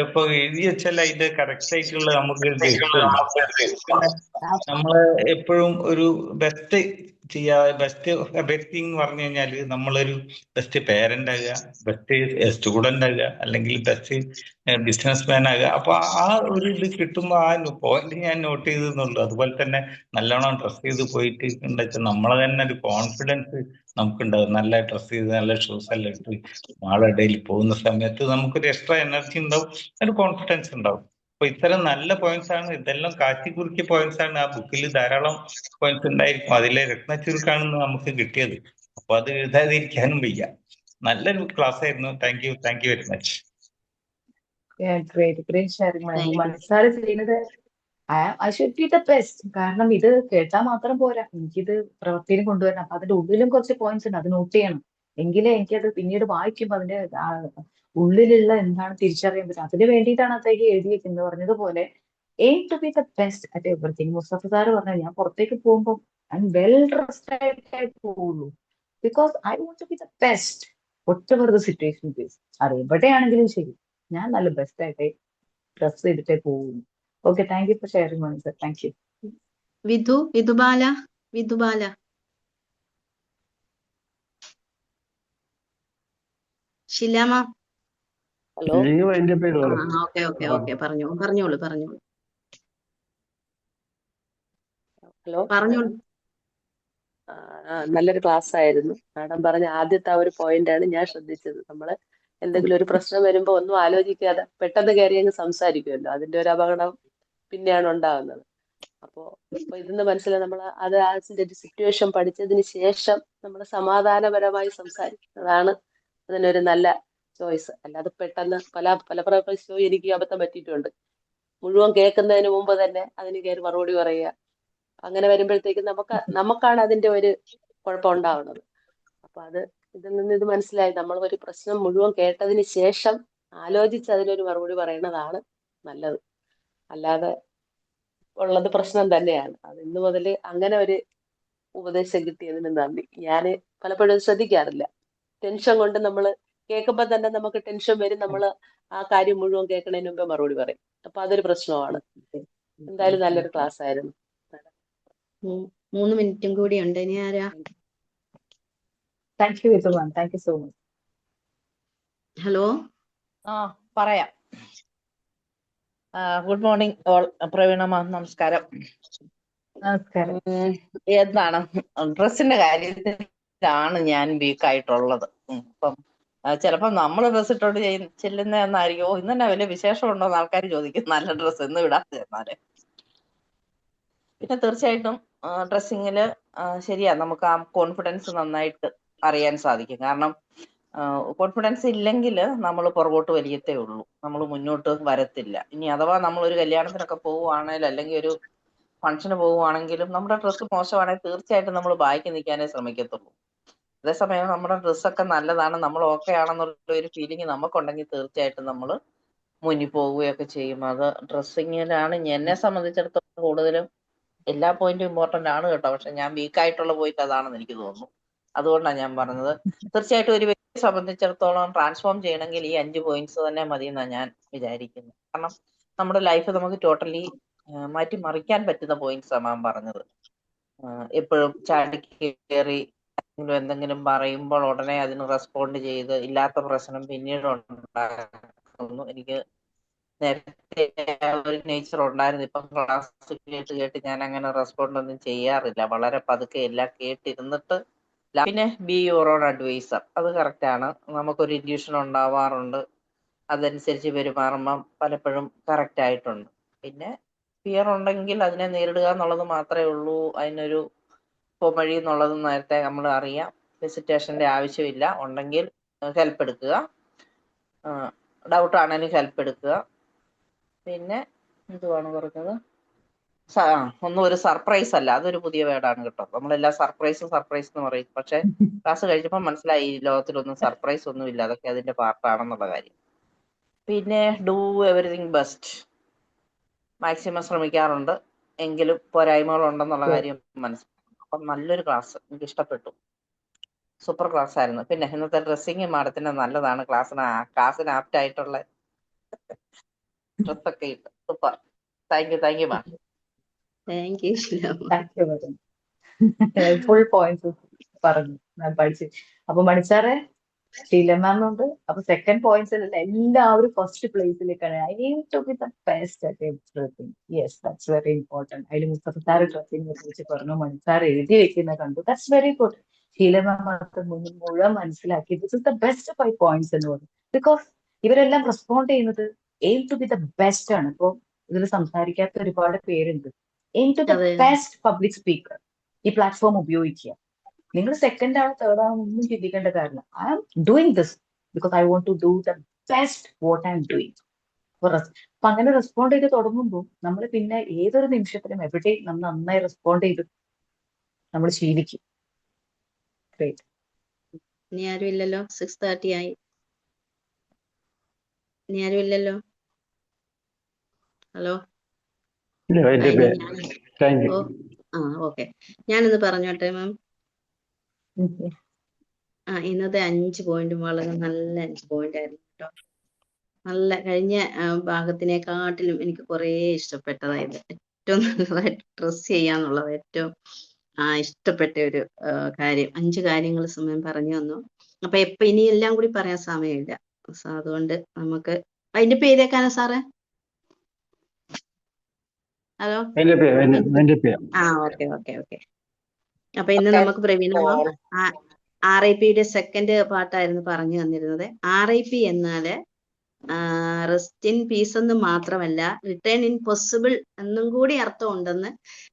ഇപ്പൊ എഴുതി വെച്ചാൽ അതിന്റെ കറക്റ്റ് ആയിട്ടുള്ള നമുക്ക് കിട്ടുള്ളൂ. പിന്നെ നമ്മള് എപ്പോഴും ഒരു ബെസ്റ്റ് ചെയ്യാതെ ബെസ്റ്റ് തിങ് എന്ന് പറഞ്ഞു കഴിഞ്ഞാല് നമ്മളൊരു ബെസ്റ്റ് പേരന്റ് ആകുക, ബെസ്റ്റ് സ്റ്റുഡന്റ് ആകുക, അല്ലെങ്കിൽ ബെസ്റ്റ് ബിസിനസ് മാൻ ആകുക. അപ്പൊ ആ ഒരു ഇത് കിട്ടുമ്പോ ആ പോയിന്റ് ഞാൻ നോട്ട് ചെയ്തെന്നുള്ളൂ. അതുപോലെ തന്നെ നല്ലോണം ഡ്രസ് ചെയ്ത് പോയിട്ട് എന്താ നമ്മളെ തന്നെ ഒരു കോൺഫിഡൻസ് നമുക്കുണ്ടാവും. നല്ല ഡ്രസ് ചെയ്ത് നല്ല ഷൂസ് എല്ലാം ഇട്ട് ആളിടയിൽ പോകുന്ന സമയത്ത് നമുക്കൊരു എക്സ്ട്രാ എനർജി ഉണ്ടാവും, ഒരു കോൺഫിഡൻസ് ഉണ്ടാവും. അപ്പൊ ഇത്തരം നല്ല പോയിന്റ്സ് ആണ്, ഇതെല്ലാം കാറ്റിക്കുറുക്കിയ പോയിന്റ്സ് ആണ്. ആ ബുക്കിൽ ധാരാളം പോയിന്റ്സ് ഉണ്ടായിരിക്കും, അതിലെ രത്നച്ചുരുക്കാണ് നമുക്ക് കിട്ടിയത്. അപ്പൊ അത് എഴുതാതിരിക്കാനും വയ്യ. നല്ലൊരു ക്ലാസ് ആയിരുന്നു. Thank you very much. Great sharing. Thank you. മനസ്സാറ് ചെയ്യുന്നത് I should be the best. കാരണം ഇത് കേട്ടാൽ മാത്രം പോരാ, എനിക്കിത് പ്രവൃത്തിയിൽ കൊണ്ടുവരണം. അപ്പൊ അതിന്റെ ഉള്ളിലും കുറച്ച് പോയിന്റ്സ് ഉണ്ട്, അത് നോട്ട് ചെയ്യണം. എങ്കിലേ എനിക്കത് പിന്നീട് വായിക്കുമ്പോൾ അതിന്റെ ഉള്ളിലുള്ള എന്താണ് തിരിച്ചറിയാൻ പറ്റും. അതിന് വേണ്ടിയിട്ടാണ് അദ്ദേഹം എഴുതിയിരിക്കുന്നത്. പറഞ്ഞതുപോലെ aim to be the best at everything. Mustafa sir പറഞ്ഞത്, ഞാൻ പുറത്തേക്ക് പോകുമ്പോൾ ഐ എം വെൽ ഡ്രസ്ഡ് ആയിട്ടേ പോവുള്ളൂ. Because I want to be the best whatever the situation is. അത് എവിടെയാണെങ്കിലും ശരി, ഞാൻ നല്ല ബെസ്റ്റ് ആയിട്ടേ ഡ്രസ് ചെയ്തിട്ടേ പോകുന്നു. Okay, thank you for sharing Mani sir. Thank you. Vidhubala. ശിലാമ. ഹലോ. നിങ്ങൾ അതിന്റെ പേര് ഓക്കെ പറഞ്ഞോളൂ. ഹലോ. പറഞ്ഞോളൂ. നല്ലൊരു ക്ലാസ് ആയിരുന്നു. മാഡം പറഞ്ഞ ആദ്യത്തെ ആ ഒരു പോയിന്റ് ആണ് ഞാൻ ശ്രദ്ധിച്ചത്. നമ്മള് എന്തെങ്കിലും ഒരു പ്രശ്നം വരുമ്പോ ഒന്നും ആലോചിക്കാതെ പെട്ടെന്ന് കയറി അങ്ങ് സംസാരിക്കുമല്ലോ, അതിന്റെ ഒരു അപകടം പിന്നെയാണ് ഉണ്ടാകുന്നത്. അപ്പോ ഇതിന്ന് മനസ്സിലായി നമ്മൾ അത് ആ സിറ്റുവേഷൻ പഠിച്ചതിന് ശേഷം നമ്മൾ സമാധാനപരമായി സംസാരിക്കുന്നതാണ് അതിനൊരു നല്ല ചോയ്സ്. അല്ലാതെ പെട്ടെന്ന് പല പ്രാവശ്യവും എനിക്ക് അബദ്ധം പറ്റിയിട്ടുണ്ട്. മുഴുവൻ കേൾക്കുന്നതിന് മുമ്പ് തന്നെ അതിന് കയറി മറുപടി പറയുക, അങ്ങനെ വരുമ്പോഴത്തേക്കും നമുക്കാണ് അതിന്റെ ഒരു കുഴപ്പം ഉണ്ടാവുന്നത്. അപ്പൊ ഇതിൽ നിന്ന് ഇത് മനസ്സിലായി, നമ്മൾ ഒരു പ്രശ്നം മുഴുവൻ കേട്ടതിന് ശേഷം ആലോചിച്ച് അതിനൊരു മറുപടി പറയുന്നതാണ് നല്ലത്. അല്ലാതെ ഉള്ളത് പ്രശ്നം തന്നെയാണ്. അത് ഇന്ന് മുതൽ അങ്ങനെ ഒരു ഉപദേശം കിട്ടിയതിന് നന്ദി. ഞാന് പലപ്പോഴും ശ്രദ്ധിക്കാറില്ല. ടെൻഷൻ കൊണ്ട് നമ്മൾ കേൾക്കുമ്പോൾ തന്നെ നമുക്ക് ടെൻഷൻ വരും. നമ്മൾ ആ കാര്യം മുഴുവൻ കേൾക്കണതിന് മുമ്പേ മറുപടി പറയും. അപ്പൊ അതൊരു പ്രശ്നമാണ്. എന്തായാലും നല്ലൊരു ക്ലാസ് ആയിരുന്നു. 3 മിനിറ്റും കൂടി ഉണ്ട്. ഇനി ആരാ? Thank you Vidhu ma'am. Thank you so much. Hello. പറയാം. Good morning all. Praveena ma'am നമസ്കാരം. നമസ്കാരം. എന്താണ് ഡ്രസ്സിന്റെ കാര്യത്തിലാണ് ഞാൻ വീക്കായിട്ടുള്ളത്. ഇപ്പം ചിലപ്പോൾ നമ്മൾ ഡ്രസ്സ് ഇട്ടോണ്ട് ചെല്ലുന്നതെന്നായിരിക്കും, ഇന്ന് തന്നെ വലിയ വിശേഷം ഉണ്ടോ എന്ന് ആൾക്കാർ ചോദിക്കും. നല്ല ഡ്രസ്സ് എന്ന് വിടാതെ ചെന്നാല്. പിന്നെ തീർച്ചയായിട്ടും ഡ്രസ്സിങ്ങില് ശരിയാ, നമുക്ക് ആ കോൺഫിഡൻസ് നന്നായിട്ട് അറിയാൻ സാധിക്കും. കാരണം കോൺഫിഡൻസ് ഇല്ലെങ്കിൽ നമ്മൾ പുറകോട്ട് വലിയത്തേ ഉള്ളൂ, നമ്മൾ മുന്നോട്ട് വരത്തില്ല. ഇനി അഥവാ നമ്മൾ ഒരു കല്യാണത്തിനൊക്കെ പോവുകയാണെങ്കിൽ, അല്ലെങ്കിൽ ഒരു ഫംഗ്ഷന് പോവുകയാണെങ്കിലും നമ്മുടെ ഡ്രസ്സ് മോശമാണെങ്കിൽ തീർച്ചയായിട്ടും നമ്മൾ ബാക്കി നിൽക്കാനേ ശ്രമിക്കത്തുള്ളൂ. അതേസമയം നമ്മുടെ ഡ്രസ്സൊക്കെ നല്ലതാണ്, നമ്മൾ ഓക്കെ ആണെന്നുള്ള ഒരു ഫീലിംഗ് നമുക്കുണ്ടെങ്കിൽ തീർച്ചയായിട്ടും നമ്മൾ മുന്നിൽ പോവുകയൊക്കെ ചെയ്യും. അത് ഡ്രസ്സിങ്ങിലാണ് എന്നെ സംബന്ധിച്ചിടത്തോളം കൂടുതലും. എല്ലാ പോയിന്റും ഇമ്പോർട്ടന്റ് ആണ് കേട്ടോ, പക്ഷെ ഞാൻ വീക്കായിട്ടുള്ള പോയിന്റ് അതാണെന്ന് എനിക്ക് തോന്നുന്നു. അതുകൊണ്ടാണ് ഞാൻ പറഞ്ഞത്. തീർച്ചയായിട്ടും ഒരു വ്യക്തിയെ സംബന്ധിച്ചിടത്തോളം ട്രാൻസ്ഫോം ചെയ്യണമെങ്കിൽ ഈ 5 പോയിന്റ്സ് തന്നെ മതി എന്നാണ് ഞാൻ വിചാരിക്കുന്നത്. കാരണം നമ്മുടെ ലൈഫ് നമുക്ക് ടോട്ടലി മാറ്റി മറിക്കാൻ പറ്റുന്ന പോയിന്റ്സ് ആണ് മാം പറഞ്ഞത്. എപ്പോഴും ചാടി കയറി എന്തെങ്കിലും പറയുമ്പോൾ ഉടനെ അതിന് റെസ്പോണ്ട് ചെയ്ത് ഇല്ലാത്ത പ്രശ്നം പിന്നീട് ഉണ്ടാക്കുന്നു. എനിക്ക് നേരത്തെ ഒരു നേച്ചർ ഉണ്ടായിരുന്നു. ഇപ്പം ക്ലാസ് കേട്ട് ഞാൻ അങ്ങനെ റെസ്പോണ്ട് ഒന്നും ചെയ്യാറില്ല. വളരെ പതുക്കെ എല്ലാം കേട്ടിരുന്നിട്ട് പിന്നെ ബി യുവർ ഓൺ അഡ്വൈസർ, അത് കറക്റ്റാണ്. നമുക്കൊരു ഇൻഡ്യൂഷൻ ഉണ്ടാവാറുണ്ട്, അതനുസരിച്ച് പെരുമാറുമ്പം പലപ്പോഴും കറക്റ്റ് ആയിട്ടുണ്ട്. പിന്നെ ഫിയർ ഉണ്ടെങ്കിൽ അതിനെ നേരിടുക എന്നുള്ളത് മാത്രമേ ഉള്ളൂ. അതിനൊരു പോംവഴി എന്നുള്ളത് നേരത്തെ നമ്മൾ അറിയാം. ഹെസിറ്റേഷൻ്റെ ആവശ്യമില്ല. ഉണ്ടെങ്കിൽ ഹെൽപ്പ് എടുക്കുക, ഡൗട്ട് ആണെങ്കിലും ഹെൽപ്പ് എടുക്കുക. പിന്നെ എന്തുവാണ് പറഞ്ഞത്, ഒന്നും ഒരു സർപ്രൈസ് അല്ല, അതൊരു പുതിയ വേർഡാണ് കേട്ടോ. നമ്മളെല്ലാം സർപ്രൈസ് എന്ന് പറയും, പക്ഷെ ക്ലാസ് കഴിഞ്ഞപ്പോൾ മനസ്സിലായി ഈ ലോകത്തിലൊന്നും സർപ്രൈസ് ഒന്നും ഇല്ല, അതൊക്കെ അതിന്റെ പാർട്ടാണെന്നുള്ള കാര്യം. പിന്നെ ഡു എവറിഥിങ് ബെസ്റ്റ്, മാക്സിമം ശ്രമിക്കാറുണ്ട്, എങ്കിലും പോരായ്മകളുണ്ടെന്നുള്ള കാര്യം മനസ്സിലായി. അപ്പം നല്ലൊരു ക്ലാസ്, എനിക്ക് ഇഷ്ടപ്പെട്ടു, സൂപ്പർ ക്ലാസ് ആയിരുന്നു. പിന്നെ ഇന്നത്തെ ഡ്രസ്സിങ് മാഡത്തിന് നല്ലതാണ്, ക്ലാസ്സിന് ആപ്റ്റ് ആയിട്ടുള്ള ഡ്രസ്സൊക്കെ ഇട്ട് super. Thank you ma'am. Thank you ശിലാമ്മ. Thank you madam. Full points പറഞ്ഞു, ഞാൻ പഠിച്ചു. അപ്പൊ മണിസാറെ, ഷീല മാം ഉണ്ട്. അപ്പൊ സെക്കൻഡ് പോയിന്റ്സിൽ എല്ലാവരും ഫസ്റ്റ് പ്ലേസിലേക്കാണ്. I need to be the best at everything. Yes, that's very important. അതിൽ മുസ്തഫ ഡ്രസ്സിനെ കുറിച്ച് പറഞ്ഞു, മണിസാർ എഴുതി വെക്കുന്ന കണ്ടു. That's very good. Sheela ma'am അത് മുഴുവൻ മനസ്സിലാക്കി. This is the best 5 points എന്ന് പറഞ്ഞു. ബിക്കോസ് ഇവരെല്ലാം റെസ്പോണ്ട് ചെയ്യുന്നത് aim to be the best ആണ്. ഇപ്പൊ ഇതിൽ സംസാരിക്കാത്ത ഒരുപാട് പേരുണ്ട്. എയിം ടു ദ അതെ ബെസ്റ്റ് പബ്ലിക് സ്പീക്കർ. ഈ പ്ലാറ്റ്ഫോം ഉപയോഗിക്കുക. നിങ്ങൾ സെക്കൻഡ് ആണോ തേർഡ് ആണോ ഒന്നും ചിന്തിക്കേണ്ട കാര്യമില്ല. I am doing this because I want to do the best what I am doing. അപ്പൊ അങ്ങനെ റെസ്പോണ്ട് ചെയ്ത് തുടങ്ങുമ്പോൾ നമ്മൾ പിന്നെ ഏതൊരു നിമിഷത്തിലും എവിടെയും നമ്മൾ നന്നായി റെസ്പോണ്ട് ചെയ്ത് നമ്മൾ ശീലിക്കും. ഗ്രേറ്റ്. ഇനി ആരും ഇല്ലല്ലോ, 6:30 ആയി. ഇനി ആരും ഇല്ലല്ലോ. ഹലോ. ഇല്ല, എന്റെ ഇനി പേര് ഞാൻ താങ്ക് യു. ഓക്കെ, ഞാനൊന്ന് പറഞ്ഞോട്ടെ മാം. ഇന്നത്തെ 5 പോയിന്റും വളരെ നല്ല 5 പോയിന്റ് ആയിരുന്നു കേട്ടോ. നല്ല കഴിഞ്ഞ ഭാഗത്തിനെക്കാട്ടിലും എനിക്ക് കുറേ ഇഷ്ടപ്പെട്ടതായത്. ഏറ്റവും നല്ലതായിട്ട് ഡ്രസ് ചെയ്യാന്നുള്ളത് ഏറ്റവും ഇഷ്ടപ്പെട്ട ഒരു കാര്യം. 5 കാര്യങ്ങൾ സമയം പറഞ്ഞു തന്നു. അപ്പൊ ഇനി എല്ലാം കൂടി പറയാൻ സമയമില്ല. അതുകൊണ്ട് നമുക്ക് അതിന്റെ പേരേക്കാനാ സാറേ. ഹലോ. എന്റെ പേര് ഓക്കെ. അപ്പൊ ഇന്ന് നമുക്ക് പ്രവീണ മാം RIP യുടെ സെക്കൻഡ് പാർട്ടായിരുന്നു പറഞ്ഞു തന്നിരുന്നത്. RIP എന്നാല് റെസ്റ്റ് ഇൻ പീസ് എന്ന് മാത്രമല്ല, റിട്ടേൺ ഇൻ പോസിബിൾ എന്നും കൂടി അർത്ഥം ഉണ്ടെന്ന്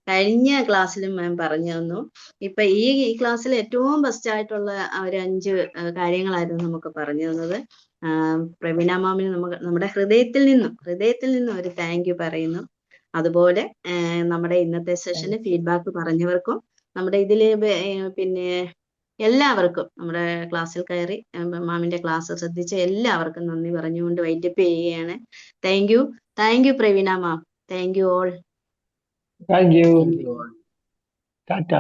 കഴിഞ്ഞ ക്ലാസ്സിലും മാം പറഞ്ഞു തന്നു. ഇപ്പൊ ഈ ക്ലാസ്സിൽ ഏറ്റവും ബെസ്റ്റ് ആയിട്ടുള്ള ഒരു 5 കാര്യങ്ങളായിരുന്നു നമുക്ക് പറഞ്ഞു തന്നത്. പ്രവീണ മാമിന് നമ്മുടെ ഹൃദയത്തിൽ നിന്നും ഒരു താങ്ക് യു പറയുന്നു. അതുപോലെ നമ്മുടെ ഇന്നത്തെ സെഷന് ഫീഡ്ബാക്ക് പറഞ്ഞവർക്കും നമ്മുടെ ഇതില് പിന്നെ എല്ലാവർക്കും നമ്മുടെ ക്ലാസ്സിൽ കയറി മാമിന്റെ ക്ലാസ് ശ്രദ്ധിച്ച എല്ലാവർക്കും നന്ദി പറഞ്ഞുകൊണ്ട് വൈൻഡപ്പ് ചെയ്യുകയാണ്. Thank you Praveena ma'am. Thank you all. Thank you. Tata.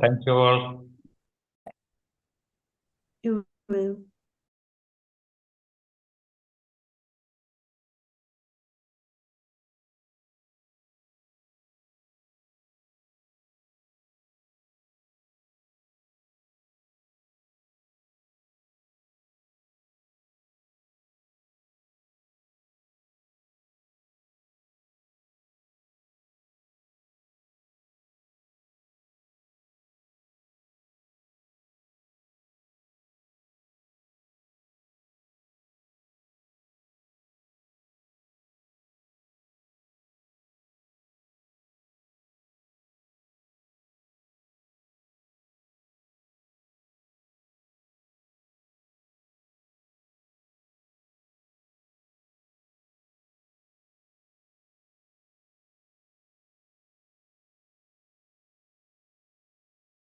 Thank you all.